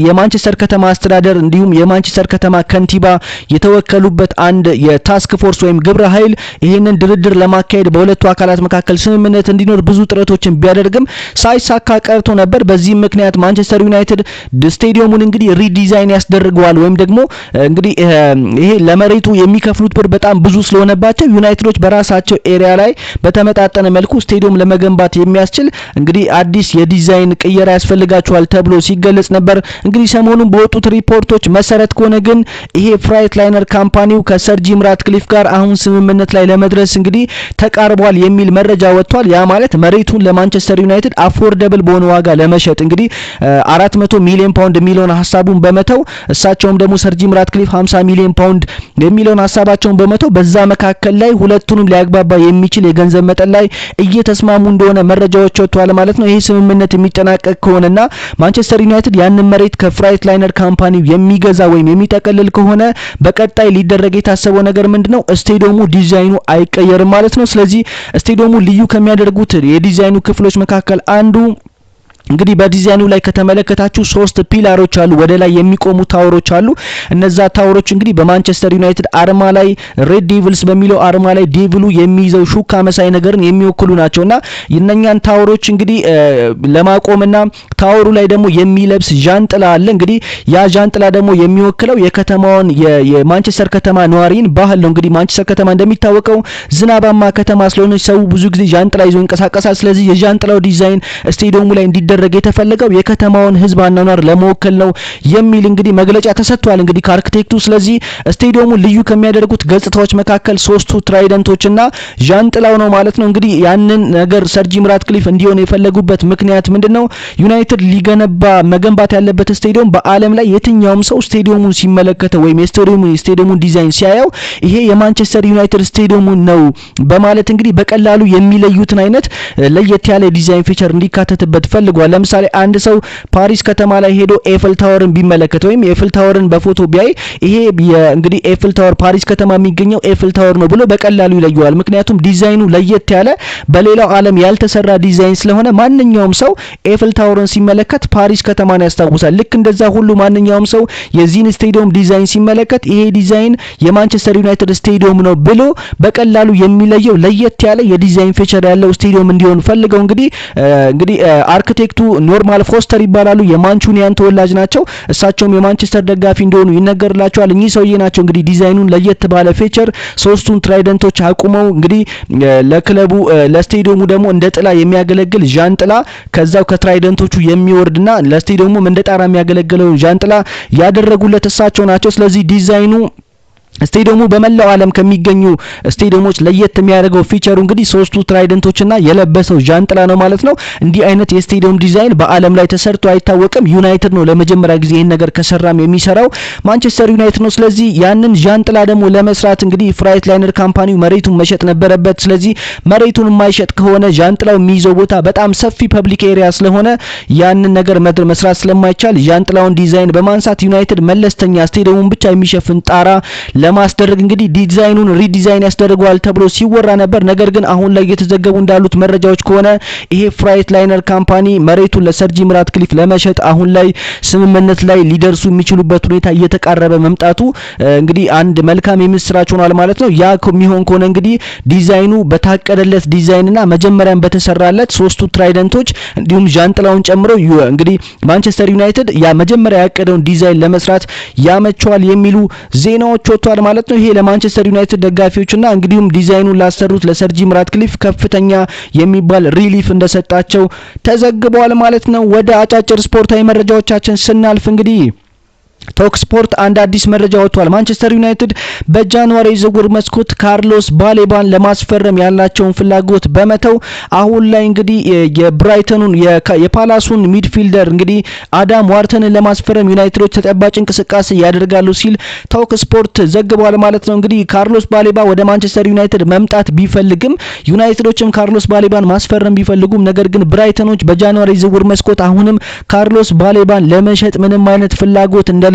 የማንቸስተር ከተማ አስተዳደር እንዲሁም የማንቸስተር ከተማ ከንቲባ የተወከሉበት አንድ የታስክ ፎርስ ወይም ግብረ ኃይል ይሄንን ድርድር ለማካሄድ በሁለቱ አካላት መካከል ስምምነት እንዲኖር ብዙ ጥረቶችን ቢያደርግም ሳይሳካ ቀርቶ ነበር። በዚህ ምክንያት ማንቸስተር ዩናይትድ ስቴዲየሙን እንግዲህ ሪዲዛይን ያስደርገዋል ወይም ደግሞ እንግዲህ ይሄ ለመሬቱ የሚከፍሉት ብር በጣም ብዙ ስለሆነባቸው ዩናይትዶች በራሳቸው ኤሪያ ላይ በተመጣጠነ መልኩ ስቴዲየም ለመገንባት የሚያስችል እንግዲህ አዲስ የዲዛይን ቅየራ ያስፈልጋቸዋል ተብሎ ሲገለጽ ነበር። እንግዲህ ሰሞኑን በወጡት ሪፖርቶች መሰረት ከሆነ ግን ይሄ ፍራይት ላይነር ካምፓኒው ከሰር ጂም ራትክሊፍ ጋር አሁን ስምምነት ላይ ለመድረስ እንግዲህ ተቃርቧል የሚል መረጃ ወጥቷል። ያ ማለት መሬቱን ለማንቸስተር ዩናይትድ አፎርደብል በሆነ ዋጋ ለመሸጥ እንግዲህ 400 ሚሊዮን ፓውንድ የሚለውን ሐሳቡን በመተው እሳቸውም ደግሞ ሰር ጂም ራትክሊፍ 50 ሚሊዮን ፓውንድ የሚለውን ሐሳባቸውን በመተው በዛ መካከል ላይ ሁለቱንም ሊያግባባ የሚችል የገንዘብ መጠን ላይ እየተስማሙ እንደሆነ መረጃዎች ወጥተዋል ማለት ነው። ይሄ ስምምነት የሚጠናቀቅ ከሆነና ማንቸስተር ዩናይትድ ያንን መሬት ከፍራይት ላይነር ካምፓኒው የሚገዛ ወይም የሚጠቀልል ከሆነ በቀጣይ ሊደረግ የታሰበው ነገር ምንድነው? ስቴዲየሙ ዲዛይኑ አይቀየርም ማለት ነው። ስለዚህ ስቴዲየሙ ልዩ ከሚያደርጉት የዲዛይኑ ክፍሎች መካከል አንዱ እንግዲህ በዲዛይኑ ላይ ከተመለከታችሁ 3 ፒላሮች አሉ፣ ወደ ላይ የሚቆሙ ታወሮች አሉ። እነዛ ታወሮች እንግዲህ በማንቸስተር ዩናይትድ አርማ ላይ ሬድ ዴቪልስ በሚለው አርማ ላይ ዴቪሉ የሚይዘው ሹካ መሳይ ነገርን የሚወክሉ ናቸውና እነኛን ታወሮች እንግዲህ ለማቆምና ታወሩ ላይ ደግሞ የሚለብስ ዣንጥላ አለ። እንግዲህ ያ ዣንጥላ ደግሞ የሚወክለው የከተማውን የማንቸስተር ከተማ ነዋሪን ባህል ነው። እንግዲህ ማንቸስተር ከተማ እንደሚታወቀው ዝናባማ ከተማ ስለሆነች ሰው ብዙ ጊዜ ዣንጥላ ይዞ ይንቀሳቀሳል። ስለዚህ የዣንጥላው ዲዛይን ስቴዲየሙ ላይ እንዲደረግ የተፈለገው የከተማውን ህዝብ አኗኗር ለመወከል ነው የሚል እንግዲህ መግለጫ ተሰጥቷል እንግዲህ ከአርክቴክቱ። ስለዚህ ስቴዲየሙ ልዩ ከሚያደርጉት ገጽታዎች መካከል 3ቱ ትራይደንቶችና ዣንጥላው ነው ማለት ነው። እንግዲህ ያንን ነገር ሰር ጂም ራትክሊፍ እንዲሆን የፈለጉበት ምክንያት ምንድነው? ዩናይትድ መገንባት ያለበት ስቴዲየም በዓለም ላይ የትኛውም ሰው ስቴዲየሙን ሲመለከተው ወይም የስቴዲየሙን ዲዛይን ሲያየው ይሄ የማንቸስተር ዩናይትድ ስቴዲየሙ ነው በማለት እንግዲህ በቀላሉ የሚለዩትን አይነት ለየት ያለ ዲዛይን ፊቸር እንዲካተትበት ፈልጓል። ለምሳሌ አንድ ሰው ፓሪስ ከተማ ላይ ሄዶ ኤፍል ታወርን ቢመለከት ወይም ኤፍል ታወርን በፎቶ ቢያይ ይሄ እንግዲህ ኤፍል ታወር ፓሪስ ከተማ የሚገኘው ኤፍል ታወር ነው ብሎ በቀላሉ ይለየዋል። ምክንያቱም ዲዛይኑ ለየት ያለ በሌላው ዓለም ያልተሰራ ዲዛይን ስለሆነ ማንኛውም ሰው ኤፍል ታወርን ሲመለከት ፓሪስ ከተማን ያስታውሳል። ልክ እንደዛ ሁሉ ማንኛውም ሰው የዚህን ስቴዲየም ዲዛይን ሲመለከት ይሄ ዲዛይን የማንቸስተር ዩናይትድ ስቴዲየም ነው ብሎ በቀላሉ የሚለየው ለየት ያለ የዲዛይን ፊቸር ያለው ስቴዲየም እንዲሆን ፈልገው እንግዲህ አርክቴክቱ አርኪቴክቱ ኖርማል ፎስተር ይባላሉ። የማንቹኒያን ተወላጅ ናቸው። እሳቸውም የማንቸስተር ደጋፊ እንደሆኑ ይነገርላቸዋል። እኚህ ሰውዬ ናቸው እንግዲህ ዲዛይኑን ለየት ባለ ፊቸር ሶስቱን ትራይደንቶች አቁመው እንግዲህ ለክለቡ ለስቴዲየሙ ደግሞ እንደ ጥላ የሚያገለግል ዣንጥላ ከዛው ከትራይደንቶቹ የሚወርድና ለስቴዲየሙም እንደ ጣራ የሚያገለግለው ዣንጥላ ያደረጉለት እሳቸው ናቸው። ስለዚህ ዲዛይኑ ስቴዲየሙ በመላው ዓለም ከሚገኙ ስቴዲየሞች ለየት የሚያደርገው ፊቸሩ እንግዲህ ሶስቱ ትራይደንቶችና የለበሰው ዣንጥላ ነው ማለት ነው። እንዲህ አይነት የስቴዲየም ዲዛይን በዓለም ላይ ተሰርቶ አይታወቅም። ዩናይትድ ነው ለመጀመሪያ ጊዜ ይሄን ነገር ከሰራም የሚሰራው ማንቸስተር ዩናይትድ ነው። ስለዚህ ያንን ዣንጥላ ደግሞ ለመስራት እንግዲህ ፍራይት ላይነር ካምፓኒው መሬቱን መሸጥ ነበረበት። ስለዚህ መሬቱን የማይሸጥ ከሆነ ዣንጥላው የሚይዘው ቦታ በጣም ሰፊ ፐብሊክ ኤሪያ ስለሆነ ያንን ነገር መስራት ስለማይቻል ዣንጥላውን ዲዛይን በማንሳት ዩናይትድ መለስተኛ ስቴዲየሙን ብቻ የሚሸፍን ጣራ ለማስደረግ እንግዲህ ዲዛይኑን ሪዲዛይን ያስደርገዋል ተብሎ ሲወራ ነበር። ነገር ግን አሁን ላይ የተዘገቡ እንዳሉት መረጃዎች ከሆነ ይሄ ፍራይት ላይነር ካምፓኒ መሬቱን ለሰር ጂም ራትክሊፍ ለመሸጥ አሁን ላይ ስምምነት ላይ ሊደርሱ የሚችሉበት ሁኔታ እየተቃረበ መምጣቱ እንግዲህ አንድ መልካም የምስራች ሆኗል ማለት ነው። ያ የሚሆን ከሆነ እንግዲህ ዲዛይኑ በታቀደለት ዲዛይንና መጀመሪያም በተሰራለት ሶስቱ ትራይደንቶች እንዲሁም ዣንጥላውን ጨምሮ እንግዲህ ማንቸስተር ዩናይትድ ያ መጀመሪያ ያቀደውን ዲዛይን ለመስራት ያመቸዋል የሚሉ ዜናዎች ወጥተዋል ማለት ነው። ይሄ ለማንቸስተር ዩናይትድ ደጋፊዎችና እንግዲሁም ዲዛይኑን ላሰሩት ለሰር ጂም ራትክሊፍ ከፍተኛ የሚባል ሪሊፍ እንደሰጣቸው ተዘግቧል ማለት ነው። ወደ አጫጭር ስፖርታዊ መረጃዎቻችን ስናልፍ እንግዲህ ቶክ ስፖርት አንድ አዲስ መረጃ ወጥቷል። ማንቸስተር ዩናይትድ በጃንዋሪ ዝውውር መስኮት ካርሎስ ባሌባን ለማስፈረም ያላቸውን ፍላጎት በመተው አሁን ላይ እንግዲህ የብራይተኑን የፓላሱን ሚድፊልደር እንግዲህ አዳም ዋርተንን ለማስፈረም ዩናይትዶች ተጠባጭ እንቅስቃሴ ያደርጋሉ ሲል ቶክ ስፖርት ዘግቧል ማለት ነው። እንግዲህ ካርሎስ ባሌባ ወደ ማንቸስተር ዩናይትድ መምጣት ቢፈልግም ዩናይትዶችም ካርሎስ ባሌባን ማስፈረም ቢፈልጉም ነገር ግን ብራይተኖች በጃንዋሪ ዝውውር መስኮት አሁንም ካርሎስ ባሌባን ለመሸጥ ምንም አይነት ፍላጎት እንደሌላቸው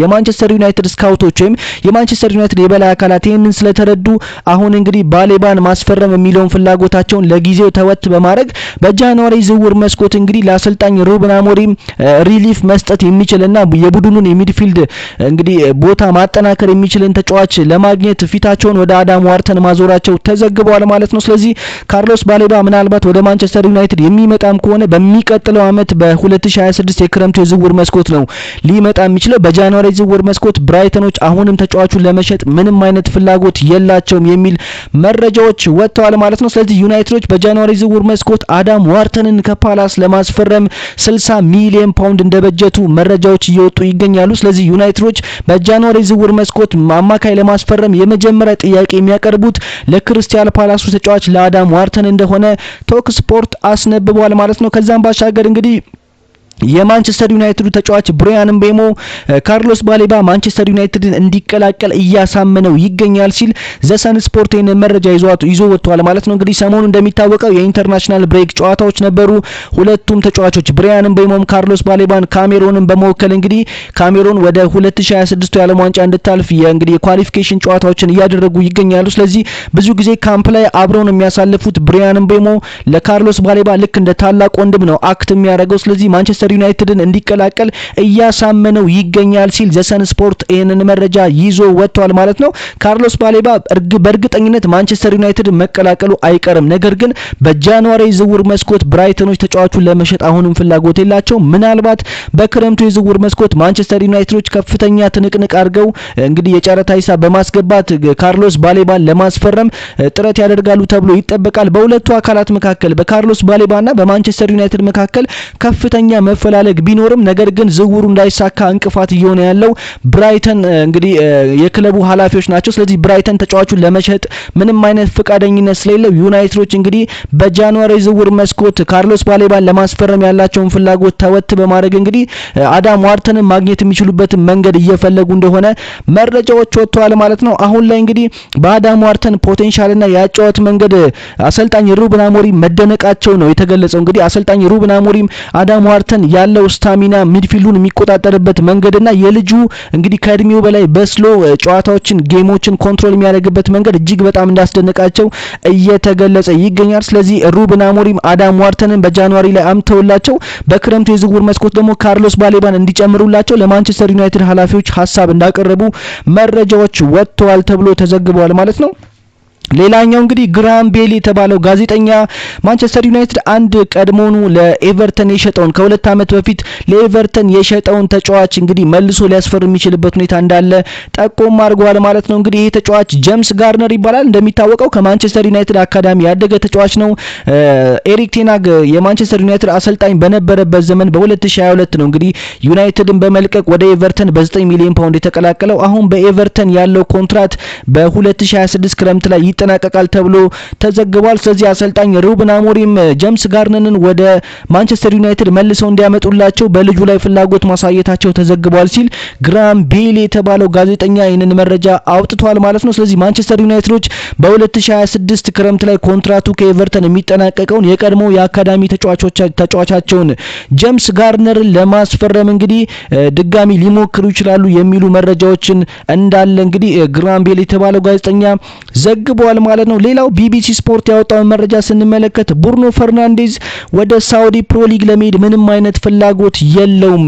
የማንቸስተር ዩናይትድ ስካውቶች ወይም የማንቸስተር ዩናይትድ የበላይ አካላት ይህንን ስለተረዱ አሁን እንግዲህ ባሌባን ማስፈረም የሚለውን ፍላጎታቸውን ለጊዜው ተወት በማድረግ በጃንዋሪ ዝውውር መስኮት እንግዲህ ለአሰልጣኝ ሩበን አሞሪም ሪሊፍ መስጠት የሚችልና የቡድኑን የሚድፊልድ እንግዲህ ቦታ ማጠናከር የሚችልን ተጫዋች ለማግኘት ፊታቸውን ወደ አዳም ዋርተን ማዞራቸው ተዘግቧል ማለት ነው። ስለዚህ ካርሎስ ባሌባ ምናልባት ወደ ማንቸስተር ዩናይትድ የሚመጣም ከሆነ በሚቀጥለው ዓመት በ2026 የክረምቱ የዝውውር መስኮት ነው ሊመጣ የሚችለው። በጃንዋሪ ዝውውር መስኮት ብራይተኖች አሁንም ተጫዋቹን ለመሸጥ ምንም አይነት ፍላጎት የላቸውም የሚል መረጃዎች ወጥተዋል ማለት ነው። ስለዚህ ዩናይትዶች በጃንዋሪ ዝውውር መስኮት አዳም ዋርተንን ከፓላስ ለማስፈረም 60 ሚሊዮን ፓውንድ እንደበጀቱ መረጃዎች እየወጡ ይገኛሉ። ስለዚህ ዩናይትዶች በጃንዋሪ ዝውውር መስኮት አማካይ ለማስፈረም የመጀመሪያ ጥያቄ የሚያቀርቡት ለክሪስታል ፓላሱ ተጫዋች ለአዳም ዋርተን እንደሆነ ቶክ ስፖርት አስነብቧል ማለት ነው። ከዛም ባሻገር እንግዲህ የማንቸስተር ዩናይትዱ ተጫዋች ብራያን ምቤሞ ካርሎስ ባሌባ ማንቸስተር ዩናይትድን እንዲቀላቀል እያሳመነው ይገኛል ሲል ዘሰን ስፖርትን መረጃ ይዞ ወጥቷል ማለት ነው። እንግዲህ ሰሞኑ እንደሚታወቀው የኢንተርናሽናል ብሬክ ጨዋታዎች ነበሩ። ሁለቱም ተጫዋቾች ብራያን ምቤሞም ካርሎስ ባሌባን ካሜሮንን በመወከል እንግዲህ ካሜሮን ወደ 2026 የዓለም ዋንጫ እንድታልፍ እንግዲህ የኳሊፊኬሽን ጨዋታዎችን እያደረጉ ይገኛሉ። ስለዚህ ብዙ ጊዜ ካምፕ ላይ አብረው ነው የሚያሳልፉት። ብራያን ምቤሞ ለካርሎስ ባሌባ ልክ እንደ ታላቅ ወንድም ነው አክት የሚያደርገው። ስለዚህ ማንቸስተር ዩናይትድን እንዲቀላቀል እያሳመነው ይገኛል ሲል ዘሰን ስፖርት ይህንን መረጃ ይዞ ወጥቷል ማለት ነው። ካርሎስ ባሌባ በእርግጠኝነት ማንቸስተር ዩናይትድ መቀላቀሉ አይቀርም። ነገር ግን በጃንዋሪ ዝውውር መስኮት ብራይተኖች ተጫዋቹን ለመሸጥ አሁንም ፍላጎት የላቸው። ምናልባት በክረምቱ የዝውውር መስኮት ማንቸስተር ዩናይትዶች ከፍተኛ ትንቅንቅ አድርገው እንግዲህ የጨረታ ሂሳብ በማስገባት ካርሎስ ባሌባን ለማስፈረም ጥረት ያደርጋሉ ተብሎ ይጠበቃል። በሁለቱ አካላት መካከል በካርሎስ ባሌባና በማንቸስተር ዩናይትድ መካከል ከፍተኛ መፈላለግ ቢኖርም ነገር ግን ዝውውሩ እንዳይሳካ እንቅፋት እየሆነ ያለው ብራይተን እንግዲህ የክለቡ ኃላፊዎች ናቸው። ስለዚህ ብራይተን ተጫዋቹን ለመሸጥ ምንም አይነት ፍቃደኝነት ስለሌለው ዩናይትዶች እንግዲህ በጃንዋሪ ዝውውር መስኮት ካርሎስ ባሌባን ለማስፈረም ያላቸውን ፍላጎት ተወት በማድረግ እንግዲህ አዳም ዋርተንን ማግኘት የሚችሉበትን መንገድ እየፈለጉ እንደሆነ መረጃዎች ወጥተዋል ማለት ነው። አሁን ላይ እንግዲህ በአዳም ዋርተን ፖቴንሻልና የአጨዋወት መንገድ አሰልጣኝ ሩበን አሞሪም መደነቃቸው ነው የተገለጸው። እንግዲህ አሰልጣኝ ሩበን አሞሪም አዳም ዋርተን ያለው ስታሚና ሚድፊልዱን የሚቆጣጠርበት መንገድና የልጁ እንግዲህ ከእድሜው በላይ በስሎ ጨዋታዎችን ጌሞችን ኮንትሮል የሚያደርግበት መንገድ እጅግ በጣም እንዳስደነቃቸው እየተገለጸ ይገኛል። ስለዚህ ሩበን አሞሪም አዳም ዋርተንን በጃንዋሪ ላይ አምተውላቸው በክረምቱ የዝውውር መስኮት ደግሞ ካርሎስ ባሌባን እንዲጨምሩላቸው ለማንቸስተር ዩናይትድ ኃላፊዎች ሀሳብ እንዳቀረቡ መረጃዎች ወጥተዋል ተብሎ ተዘግበዋል ማለት ነው። ሌላኛው እንግዲህ ግራም ቤሊ የተባለው ጋዜጠኛ ማንቸስተር ዩናይትድ አንድ ቀድሞኑ ለኤቨርተን የሸጠውን ከ2 ዓመት በፊት ለኤቨርተን የሸጠውን ተጫዋች እንግዲህ መልሶ ሊያስፈርም የሚችልበት ሁኔታ እንዳለ ጠቆም አድርጓል ማለት ነው። እንግዲህ ይሄ ተጫዋች ጄምስ ጋርነር ይባላል። እንደሚታወቀው ከማንቸስተር ዩናይትድ አካዳሚ ያደገ ተጫዋች ነው። ኤሪክ ቴናግ የማንቸስተር ዩናይትድ አሰልጣኝ በነበረበት ዘመን በ2022 ነው እንግዲህ ዩናይትድን በመልቀቅ ወደ ኤቨርተን በ9 ሚሊዮን ፓውንድ የተቀላቀለው። አሁን በኤቨርተን ያለው ኮንትራት በ2026 ክረምት ላይ ይጠናቀቃል ተብሎ ተዘግቧል። ስለዚህ አሰልጣኝ ሩበን አሞሪም ጄምስ ጋርነርን ወደ ማንቸስተር ዩናይትድ መልሰው እንዲያመጡላቸው በልጁ ላይ ፍላጎት ማሳየታቸው ተዘግቧል ሲል ግራም ቤሊ የተባለው ጋዜጠኛ ይህንን መረጃ አውጥቷል ማለት ነው። ስለዚህ ማንቸስተር ዩናይትዶች በ2026 ክረምት ላይ ኮንትራቱ ከኤቨርተን የሚጠናቀቀውን የቀድሞ የአካዳሚ ተጫዋቻቸውን ጄምስ ጋርነርን ለማስፈረም እንግዲህ ድጋሚ ሊሞክሩ ይችላሉ የሚሉ መረጃዎችን እንዳለ እንግዲህ ግራም ቤሊ የተባለው ጋዜጠኛ ዘግቧል ማለት ነው። ሌላው ቢቢሲ ስፖርት ያወጣውን መረጃ ስንመለከት ቡርኖ ፈርናንዴዝ ወደ ሳውዲ ፕሮ ሊግ ለመሄድ ምንም አይነት ፍላጎት የለውም።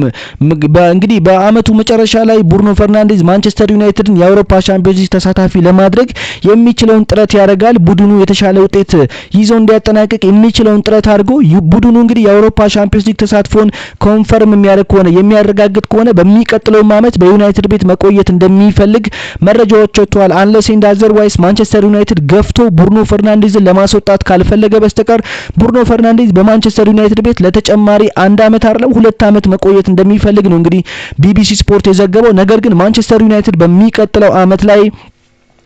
እንግዲህ በአመቱ መጨረሻ ላይ ቡርኖ ፈርናንዴዝ ማንቸስተር ዩናይትድን የአውሮፓ ሻምፒዮንስ ሊግ ተሳታፊ ለማድረግ የሚችለውን ጥረት ያደርጋል። ቡድኑ የተሻለ ውጤት ይዞ እንዲያጠናቅቅ የሚችለውን ጥረት አድርጎ ቡድኑ እንግዲህ የአውሮፓ ሻምፒዮንስ ሊግ ተሳትፎን ኮንፈርም የሚያደርግ ከሆነ የሚያረጋግጥ ከሆነ በሚቀጥለው አመት በዩናይትድ ቤት መቆየት እንደሚፈልግ መረጃዎች ወጥተዋል። አንለስ ኤንድ አዘርዋይስ ማንቸስተር ዩናይትድ ገፍቶ ቡርኖ ፈርናንዴዝን ለማስወጣት ካልፈለገ በስተቀር ቡርኖ ፈርናንዴዝ በማንቸስተር ዩናይትድ ቤት ለተጨማሪ 1 አመት አይደለም 2 አመት መቆየት እንደሚፈልግ ነው እንግዲህ ቢቢሲ ስፖርት የዘገበው። ነገር ግን ማንቸስተር ዩናይትድ በሚቀጥለው አመት ላይ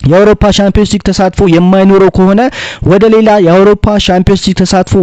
የአውሮፓ ሻምፒዮንስ ሊግ ተሳትፎ የማይኖረው ከሆነ ወደ ሌላ የአውሮፓ ሻምፒዮንስ ሊግ ተሳትፎ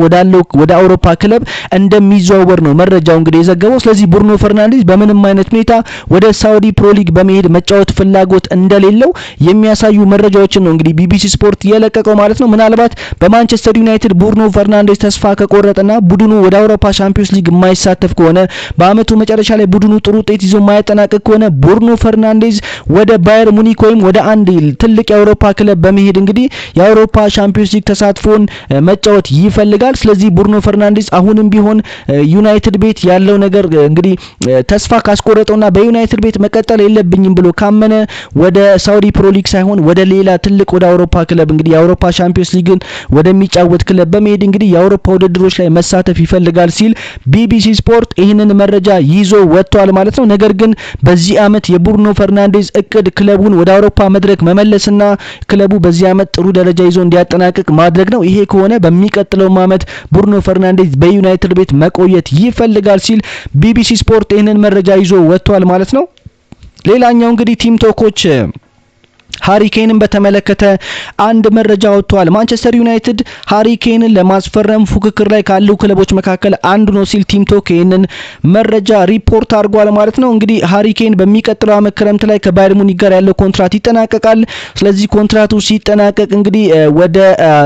ወደ አውሮፓ ክለብ እንደሚዘዋወር ነው መረጃው እንግዲህ የዘገበው። ስለዚህ ቡርኖ ፈርናንዴዝ በምንም አይነት ሁኔታ ወደ ሳውዲ ፕሮ ሊግ በመሄድ መጫወት ፍላጎት እንደሌለው የሚያሳዩ መረጃዎችን ነው እንግዲህ ቢቢሲ ስፖርት የለቀቀው ማለት ነው። ምናልባት በማንቸስተር ዩናይትድ ቡርኖ ፈርናንዴዝ ተስፋ ከቆረጠና ቡድኑ ወደ አውሮፓ ሻምፒዮንስ ሊግ የማይሳተፍ ከሆነ በአመቱ መጨረሻ ላይ ቡድኑ ጥሩ ውጤት ይዞ የማያጠናቅቅ ከሆነ ቡርኖ ፈርናንዴዝ ወደ ባየር ሙኒክ ወይም ወደ አንድ ትልቅ የአውሮፓ ክለብ በመሄድ እንግዲህ የአውሮፓ ሻምፒዮንስ ሊግ ተሳትፎን መጫወት ይፈልጋል። ስለዚህ ቡርኖ ፈርናንዴዝ አሁንም ቢሆን ዩናይትድ ቤት ያለው ነገር እንግዲህ ተስፋ ካስቆረጠውና በዩናይትድ ቤት መቀጠል የለብኝም ብሎ ካመነ ወደ ሳውዲ ፕሮ ሊግ ሳይሆን ወደ ሌላ ትልቅ ወደ አውሮፓ ክለብ እንግዲህ የአውሮፓ ሻምፒዮንስ ሊግን ወደሚጫወት ክለብ በመሄድ እንግዲህ የአውሮፓ ውድድሮች ላይ መሳተፍ ይፈልጋል ሲል ቢቢሲ ስፖርት ይህንን መረጃ ይዞ ወጥቷል ማለት ነው። ነገር ግን በዚህ አመት የቡርኖ ፈርናንዴዝ እቅድ ክለቡን ወደ አውሮፓ መድረክ መመለስና ክለቡ በዚህ አመት ጥሩ ደረጃ ይዞ እንዲያጠናቅቅ ማድረግ ነው። ይሄ ከሆነ በሚቀጥለው አመት ቡርኖ ፈርናንዴዝ በዩናይትድ ቤት መቆየት ይፈልጋል ሲል ቢቢሲ ስፖርት ይህንን መረጃ ይዞ ወጥቷል ማለት ነው። ሌላኛው እንግዲህ ቲም ቶኮች ሃሪኬንን በተመለከተ አንድ መረጃ ወጥቷል። ማንቸስተር ዩናይትድ ሃሪኬንን ለማስፈረም ፉክክር ላይ ካሉ ክለቦች መካከል አንዱ ነው ሲል ቲም ቶክ ይህንን መረጃ ሪፖርት አድርጓል ማለት ነው። እንግዲህ ሃሪኬን በሚቀጥለው አመት ክረምት ላይ ከባየር ሙኒክ ጋር ያለው ኮንትራት ይጠናቀቃል። ስለዚህ ኮንትራቱ ሲጠናቀቅ እንግዲህ ወደ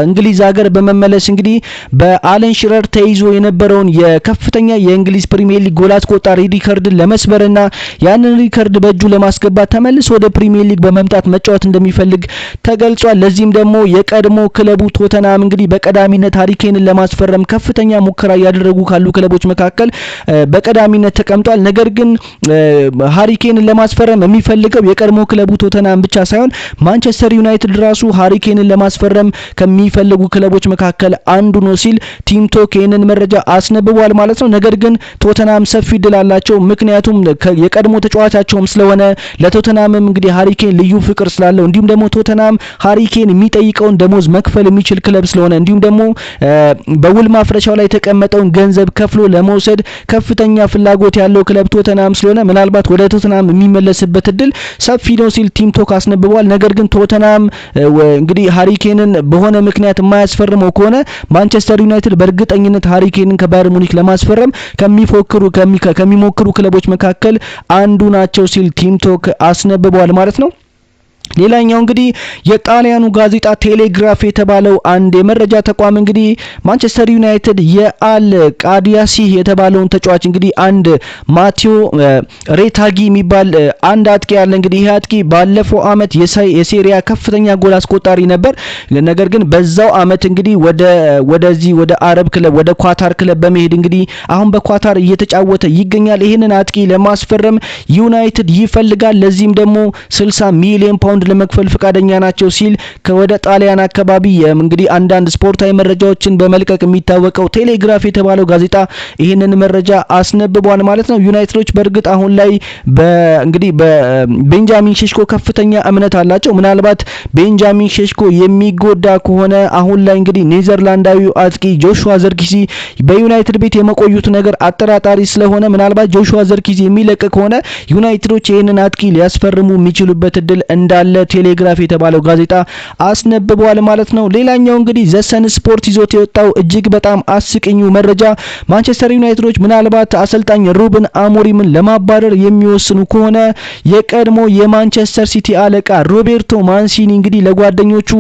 እንግሊዝ ሀገር በመመለስ እንግዲህ በአለን ሽረር ተይዞ የነበረውን የከፍተኛ የእንግሊዝ ፕሪሚየር ሊግ ጎል አስቆጣሪ ሪከርድን ለመስበርና ያንን ሪከርድ በእጁ ለማስገባት ተመልሶ ወደ ፕሪሚየር ሊግ በመምጣት መጫወት እንደሚፈልግ ተገልጿል። ለዚህም ደግሞ የቀድሞ ክለቡ ቶተናም እንግዲህ በቀዳሚነት ሃሪኬንን ለማስፈረም ከፍተኛ ሙከራ ያደረጉ ካሉ ክለቦች መካከል በቀዳሚነት ተቀምጧል። ነገር ግን ሃሪኬንን ለማስፈረም የሚፈልገው የቀድሞ ክለቡ ቶተናም ብቻ ሳይሆን ማንቸስተር ዩናይትድ ራሱ ሃሪኬንን ለማስፈረም ከሚፈልጉ ክለቦች መካከል አንዱ ነው ሲል ቲም ቶክ ይህንን መረጃ አስነብቧል ማለት ነው። ነገር ግን ቶተናም ሰፊ ድል አላቸው። ምክንያቱም የቀድሞ ተጫዋቻቸውም ስለሆነ ለቶተናምም እንግዲህ ሃሪኬን ልዩ ፍቅር ስላለው እንዲሁም ደግሞ ቶተናም ሃሪኬን የሚጠይቀውን ደሞዝ መክፈል የሚችል ክለብ ስለሆነ እንዲሁም ደግሞ በውል ማፍረሻው ላይ የተቀመጠውን ገንዘብ ከፍሎ ለመውሰድ ከፍተኛ ፍላጎት ያለው ክለብ ቶተናም ስለሆነ ምናልባት ወደ ቶተናም የሚመለስበት እድል ሰፊ ነው ሲል ቲም ቶክ አስነብቧል። ነገር ግን ቶተናም እንግዲህ ሃሪኬንን በሆነ ምክንያት የማያስፈርመው ከሆነ ማንቸስተር ዩናይትድ በእርግጠኝነት ሃሪኬንን ከባየር ሙኒክ ለማስፈረም ከሚሞክሩ ክለቦች መካከል አንዱ ናቸው ሲል ቲም ቶክ አስነብቧል ማለት ነው። ሌላኛው እንግዲህ የጣሊያኑ ጋዜጣ ቴሌግራፍ የተባለው አንድ የመረጃ ተቋም እንግዲህ ማንቸስተር ዩናይትድ የአል ቃዲያሲ የተባለውን ተጫዋች እንግዲህ አንድ ማቴዎ ሬታጊ የሚባል አንድ አጥቂ ያለ እንግዲህ ይሄ አጥቂ ባለፈው አመት የሴሪያ ከፍተኛ ጎል አስቆጣሪ ነበር። ነገር ግን በዛው አመት እንግዲህ ወደ አረብ ክለብ ወደ ኳታር ክለብ በመሄድ እንግዲህ አሁን በኳታር እየተጫወተ ይገኛል። ይሄንን አጥቂ ለማስፈረም ዩናይትድ ይፈልጋል። ለዚህም ደግሞ 60 ሚሊዮን ፓውንድ ፓውንድ ለመክፈል ፈቃደኛ ናቸው ሲል ከወደ ጣሊያን አካባቢ እንግዲህ አንዳንድ ስፖርታዊ መረጃዎችን በመልቀቅ የሚታወቀው ቴሌግራፍ የተባለው ጋዜጣ ይህንን መረጃ አስነብቧል ማለት ነው። ዩናይትዶች በእርግጥ አሁን ላይ እንግዲህ በቤንጃሚን ሼሽኮ ከፍተኛ እምነት አላቸው። ምናልባት ቤንጃሚን ሼሽኮ የሚጎዳ ከሆነ አሁን ላይ እንግዲህ ኔዘርላንዳዊው አጥቂ ጆሹዋ ዘርኪዚ በዩናይትድ ቤት የመቆዩት ነገር አጠራጣሪ ስለሆነ ምናልባት ጆሹዋ ዘርኪዚ የሚለቅ ከሆነ ዩናይትዶች ይህንን አጥቂ ሊያስፈርሙ የሚችሉበት እድል እንዳለ ቴሌግራፍ የተባለው ጋዜጣ አስነብቧል ማለት ነው። ሌላኛው እንግዲህ ዘሰን ስፖርት ይዞት የወጣው እጅግ በጣም አስቂኙ መረጃ ማንቸስተር ዩናይትዶች ምናልባት አሰልጣኝ ሩበን አሞሪምን ለማባረር የሚወስኑ ከሆነ የቀድሞ የማንቸስተር ሲቲ አለቃ ሮቤርቶ ማንሲኒ እንግዲህ ለጓደኞቹ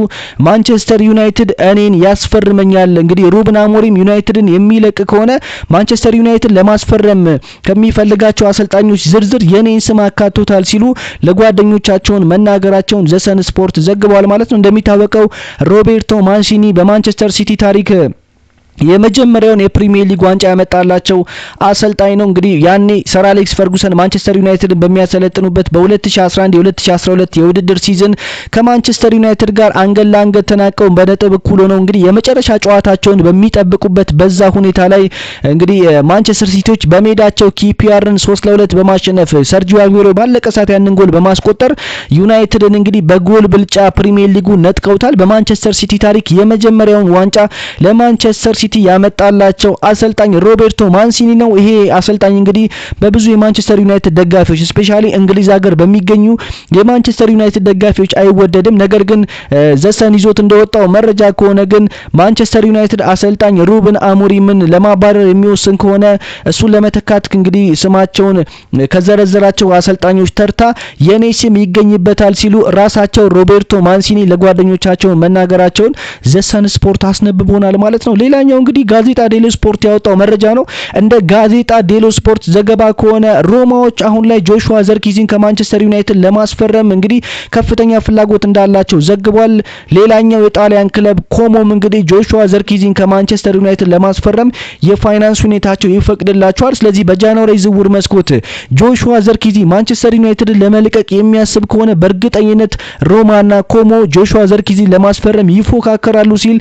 ማንቸስተር ዩናይትድ እኔን ያስፈርመኛል፣ እንግዲህ ሩበን አሞሪም ዩናይትድን የሚለቅ ከሆነ ማንቸስተር ዩናይትድ ለማስፈረም ከሚፈልጋቸው አሰልጣኞች ዝርዝር የኔን ስም አካቶታል ሲሉ ለጓደኞቻቸውን መናገራቸውን ዘሰን ስፖርት ዘግቧል ማለት ነው። እንደሚታወቀው ሮቤርቶ ማንሲኒ በማንቸስተር ሲቲ ታሪክ የመጀመሪያውን የፕሪሚየር ሊግ ዋንጫ ያመጣላቸው አሰልጣኝ ነው። እንግዲህ ያኔ ሰር አሌክስ ፈርጉሰን ማንቸስተር ዩናይትድን በሚያሰለጥኑበት በ2011 የ2012 የውድድር ሲዝን ከማንቸስተር ዩናይትድ ጋር አንገት ለአንገት ተናቀው በነጥብ እኩል ሆነው እንግዲህ የመጨረሻ ጨዋታቸውን በሚጠብቁበት በዛ ሁኔታ ላይ እንግዲህ ማንቸስተር ሲቲዎች በሜዳቸው ኪፒአርን 3-2 በማሸነፍ ሰርጂዮ አጉዌሮ ባለቀ ሰዓት ያንን ጎል በማስቆጠር ዩናይትድን እንግዲህ በጎል ብልጫ ፕሪሚየር ሊጉ ነጥቀውታል። በማንቸስተር ሲቲ ታሪክ የመጀመሪያውን ዋንጫ ለማንቸስተር ሲቲ ያመጣላቸው አሰልጣኝ ሮቤርቶ ማንሲኒ ነው። ይሄ አሰልጣኝ እንግዲህ በብዙ የማንቸስተር ዩናይትድ ደጋፊዎች ስፔሻሊ እንግሊዝ ሀገር በሚገኙ የማንቸስተር ዩናይትድ ደጋፊዎች አይወደድም። ነገር ግን ዘሰን ይዞት እንደወጣው መረጃ ከሆነ ግን ማንቸስተር ዩናይትድ አሰልጣኝ ሩበን አሞሪምን ለማባረር የሚወስን ከሆነ እሱን ለመተካት እንግዲህ ስማቸውን ከዘረዘራቸው አሰልጣኞች ተርታ የኔ ስም ይገኝበታል ሲሉ ራሳቸው ሮቤርቶ ማንሲኒ ለጓደኞቻቸው መናገራቸውን ዘሰን ስፖርት አስነብቦናል ማለት ነው። ሌላኛው እንግዲህ ጋዜጣ ዴሎ ስፖርት ያወጣው መረጃ ነው። እንደ ጋዜጣ ዴሎ ስፖርት ዘገባ ከሆነ ሮማዎች አሁን ላይ ጆሹዋ ዘርኪዚን ከማንቸስተር ዩናይትድ ለማስፈረም እንግዲህ ከፍተኛ ፍላጎት እንዳላቸው ዘግቧል። ሌላኛው የጣሊያን ክለብ ኮሞም እንግዲህ ጆሹዋ ዘርኪዚን ከማንቸስተር ዩናይትድ ለማስፈረም የፋይናንስ ሁኔታቸው ይፈቅድላቸዋል። ስለዚህ በጃንዋሪ ዝውውር መስኮት ጆሹዋ ዘርኪዚ ማንቸስተር ዩናይትድን ለመልቀቅ የሚያስብ ከሆነ በእርግጠኝነት ሮማና ኮሞ ጆሹዋ ዘርኪዚን ለማስፈረም ይፎካከራሉ ሲል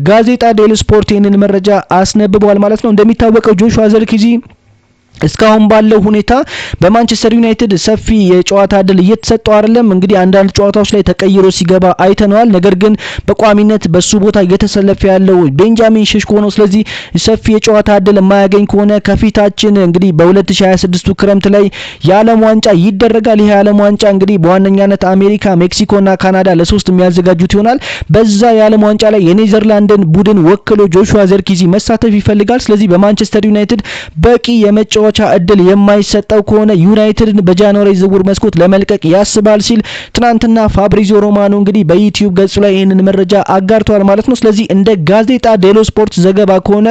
ጋዜጣ ዴሎ ስፖርት ይህንን መረጃ አስነብቧል ማለት ነው። እንደሚታወቀው ጆሹዋ ዘርኪዚ እስካሁን ባለው ሁኔታ በማንቸስተር ዩናይትድ ሰፊ የጨዋታ እድል እየተሰጠው አይደለም። እንግዲህ አንዳንድ ጨዋታዎች ላይ ተቀይሮ ሲገባ አይተነዋል። ነገር ግን በቋሚነት በሱ ቦታ እየተሰለፈ ያለው ቤንጃሚን ሼሽኮ ነው። ስለዚህ ሰፊ የጨዋታ እድል የማያገኝ ከሆነ ከፊታችን እንግዲህ በ2026 ክረምት ላይ የዓለም ዋንጫ ይደረጋል። ይሄ የዓለም ዋንጫ እንግዲህ በዋነኛነት አሜሪካ፣ ሜክሲኮና ካናዳ ለሶስት የሚያዘጋጁት ይሆናል። በዛ የዓለም ዋንጫ ላይ የኔዘርላንድን ቡድን ወክሎ ጆሹዋ ዘርኪዚ መሳተፍ ይፈልጋል። ስለዚህ በማንቸስተር ዩናይትድ በቂ የመጫወቻ እድል የማይሰጠው ከሆነ ዩናይትድን በጃንዋሪ ዝውውር መስኮት ለመልቀቅ ያስባል ሲል ትናንትና ፋብሪዚዮ ሮማኖ እንግዲህ በዩቲዩብ ገጹ ላይ ይህንን መረጃ አጋርቷል ማለት ነው። ስለዚህ እንደ ጋዜጣ ዴሎ ስፖርት ዘገባ ከሆነ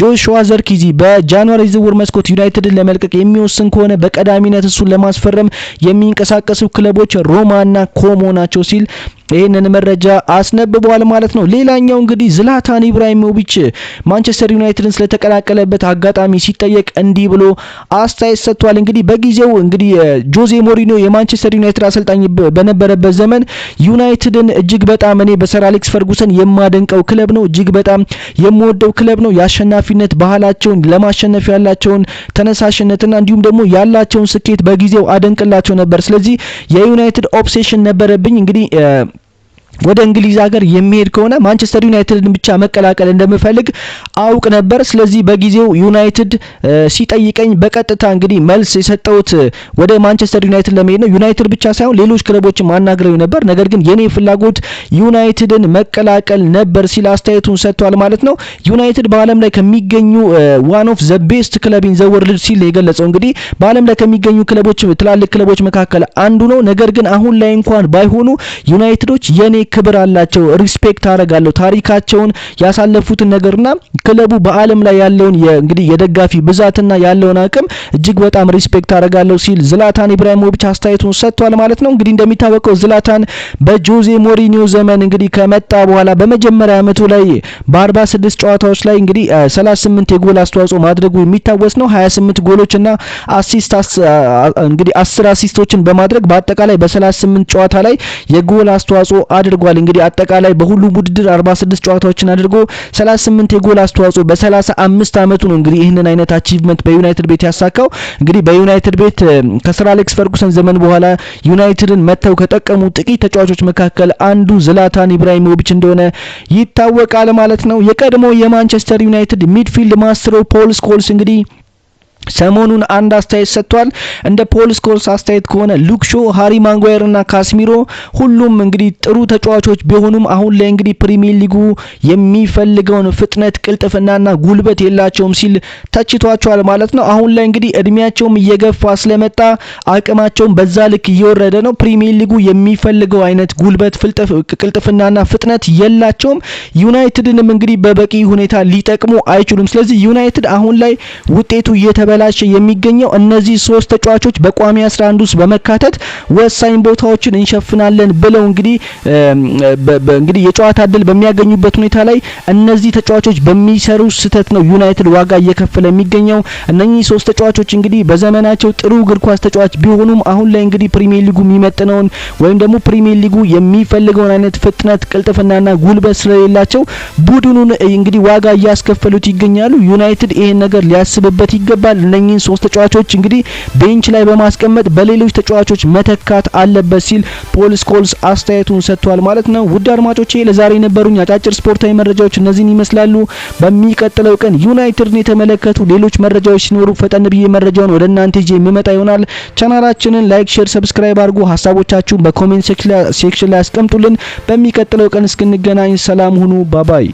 ጆሹዋ ዘርኪዚ በጃንዋሪ ዝውውር መስኮት ዩናይትድን ለመልቀቅ የሚወስን ከሆነ በቀዳሚነት እሱን ለማስፈረም የሚንቀሳቀሱ ክለቦች ሮማና ኮሞ ናቸው ሲል ይህንን መረጃ አስነብቧል ማለት ነው። ሌላኛው እንግዲህ ዝላታን ኢብራሂሞቪች ማንቸስተር ዩናይትድን ስለተቀላቀለበት አጋጣሚ ሲጠየቅ እንዲህ ብሎ አስተያየት ሰጥቷል። እንግዲህ በጊዜው እንግዲህ ጆዜ ሞሪኖ የማንቸስተር ዩናይትድ አሰልጣኝ በነበረበት ዘመን ዩናይትድን እጅግ በጣም እኔ በሰር አሌክስ ፈርጉሰን የማደንቀው ክለብ ነው፣ እጅግ በጣም የምወደው ክለብ ነው። የአሸናፊነት ባህላቸውን፣ ለማሸነፍ ያላቸውን ተነሳሽነትና እንዲሁም ደግሞ ያላቸውን ስኬት በጊዜው አደንቅላቸው ነበር። ስለዚህ የዩናይትድ ኦብሴሽን ነበረብኝ። እንግዲህ ወደ እንግሊዝ ሀገር የሚሄድ ከሆነ ማንቸስተር ዩናይትድን ብቻ መቀላቀል እንደምፈልግ አውቅ ነበር። ስለዚህ በጊዜው ዩናይትድ ሲጠይቀኝ በቀጥታ እንግዲህ መልስ የሰጠሁት ወደ ማንቸስተር ዩናይትድ ለመሄድ ነው። ዩናይትድ ብቻ ሳይሆን ሌሎች ክለቦችን ማናገረው ነበር። ነገር ግን የኔ ፍላጎት ዩናይትድን መቀላቀል ነበር ሲል አስተያየቱን ሰጥቷል ማለት ነው። ዩናይትድ በዓለም ላይ ከሚገኙ ዋን ኦፍ ዘ ቤስት ክለብ ኢን ዘ ወርልድ ሲል የገለጸው እንግዲህ በዓለም ላይ ከሚገኙ ክለቦች ትላልቅ ክለቦች መካከል አንዱ ነው። ነገር ግን አሁን ላይ እንኳን ባይሆኑ ዩናይትዶች የኔ ክብር አላቸው፣ ሪስፔክት አደርጋለሁ ታሪካቸውን ያሳለፉትን ነገርና ክለቡ በዓለም ላይ ያለውን እንግዲህ የደጋፊ ብዛትና ያለውን አቅም እጅግ በጣም ሪስፔክት አደርጋለሁ ሲል ዝላታን ኢብራሂሞቪች አስተያየቱን ሰጥቷል ማለት ነው። እንግዲህ እንደሚታወቀው ዝላታን በጆዜ ሞሪኒዮ ዘመን እንግዲህ ከመጣ በኋላ በመጀመሪያ ዓመቱ ላይ በ46 ጨዋታዎች ላይ እንግዲህ 38 የጎል አስተዋጽኦ ማድረጉ የሚታወስ ነው። 28 ጎሎችና አሲስት እንግዲህ 10 አሲስቶችን በማድረግ በአጠቃላይ በ38 ጨዋታ ላይ የጎል አስተዋጽኦ አድርጓል። እንግዲህ አጠቃላይ በሁሉም ውድድር 46 ጨዋታዎችን አድርጎ 38 የጎል አስተዋጽኦ በ35 ዓመቱ ነው እንግዲህ ይህንን አይነት አቺቭመንት በዩናይትድ ቤት ያሳካው። እንግዲህ በዩናይትድ ቤት ከሰር አሌክስ ፈርጉሰን ዘመን በኋላ ዩናይትድን መተው ከጠቀሙ ጥቂት ተጫዋቾች መካከል አንዱ ዝላታን ኢብራሂሞቪች እንደሆነ ይታወቃል ማለት ነው። የቀድሞ የማንቸስተር ዩናይትድ ሚድፊልድ ማስተር ፖል ስኮልስ እንግዲህ ሰሞኑን አንድ አስተያየት ሰጥቷል። እንደ ፖል ስኮልስ አስተያየት ከሆነ ሉክ ሾ፣ ሃሪ ማጓየር እና ካስሚሮ ሁሉም እንግዲህ ጥሩ ተጫዋቾች ቢሆኑም አሁን ላይ እንግዲህ ፕሪሚየር ሊጉ የሚፈልገውን ፍጥነት፣ ቅልጥፍናና ጉልበት የላቸውም ሲል ተችቷቸዋል ማለት ነው። አሁን ላይ እንግዲህ እድሜያቸውም እየገፋ ስለመጣ አቅማቸውም በዛ ልክ እየወረደ ነው። ፕሪሚየር ሊጉ የሚፈልገው አይነት ጉልበት፣ ቅልጥፍናና ፍጥነት የላቸውም። ዩናይትድንም እንግዲህ በበቂ ሁኔታ ሊጠቅሙ አይችሉም። ስለዚህ ዩናይትድ አሁን ላይ ውጤቱ እየተበላሸ የሚገኘው እነዚህ ሶስት ተጫዋቾች በቋሚ 11 ውስጥ በመካተት ወሳኝ ቦታዎችን እንሸፍናለን ብለው እንግዲህ የጨዋታ እድል በሚያገኙበት ሁኔታ ላይ እነዚህ ተጫዋቾች በሚሰሩ ስህተት ነው ዩናይትድ ዋጋ እየከፈለ የሚገኘው። እነኚህ ሶስት ተጫዋቾች እንግዲህ በዘመናቸው ጥሩ እግር ኳስ ተጫዋች ቢሆኑም አሁን ላይ እንግዲህ ፕሪሚየር ሊጉ የሚመጥነውን ወይም ደግሞ ፕሪሚየር ሊጉ የሚፈልገውን አይነት ፍጥነት፣ ቅልጥፍናና ጉልበት ስለሌላቸው ቡድኑን እንግዲህ ዋጋ እያስከፈሉት ይገኛሉ። ዩናይትድ ይሄን ነገር ሊያስብበት ይገባል። እነኚህን ሶስት ተጫዋቾች እንግዲህ ቤንች ላይ በማስቀመጥ በሌሎች ተጫዋቾች መተካት አለበት ሲል ፖል ስኮልስ አስተያየቱን ሰጥቷል ማለት ነው። ውድ አድማጮቼ ለዛሬ የነበሩኝ አጫጭር ስፖርታዊ መረጃዎች እነዚህን ይመስላሉ። በሚቀጥለው ቀን ዩናይትድን የተመለከቱ ሌሎች መረጃዎች ሲኖሩ ፈጠን ብዬ መረጃውን ወደ እናንተ ይዤ የምመጣ ይሆናል። ቻናላችንን ላይክ፣ ሼር፣ ሰብስክራይብ አድርጉ። ሀሳቦቻችሁን በኮሜንት ሴክሽን ላይ አስቀምጡልን። በሚቀጥለው ቀን እስክንገናኝ ሰላም ሁኑ። ባባይ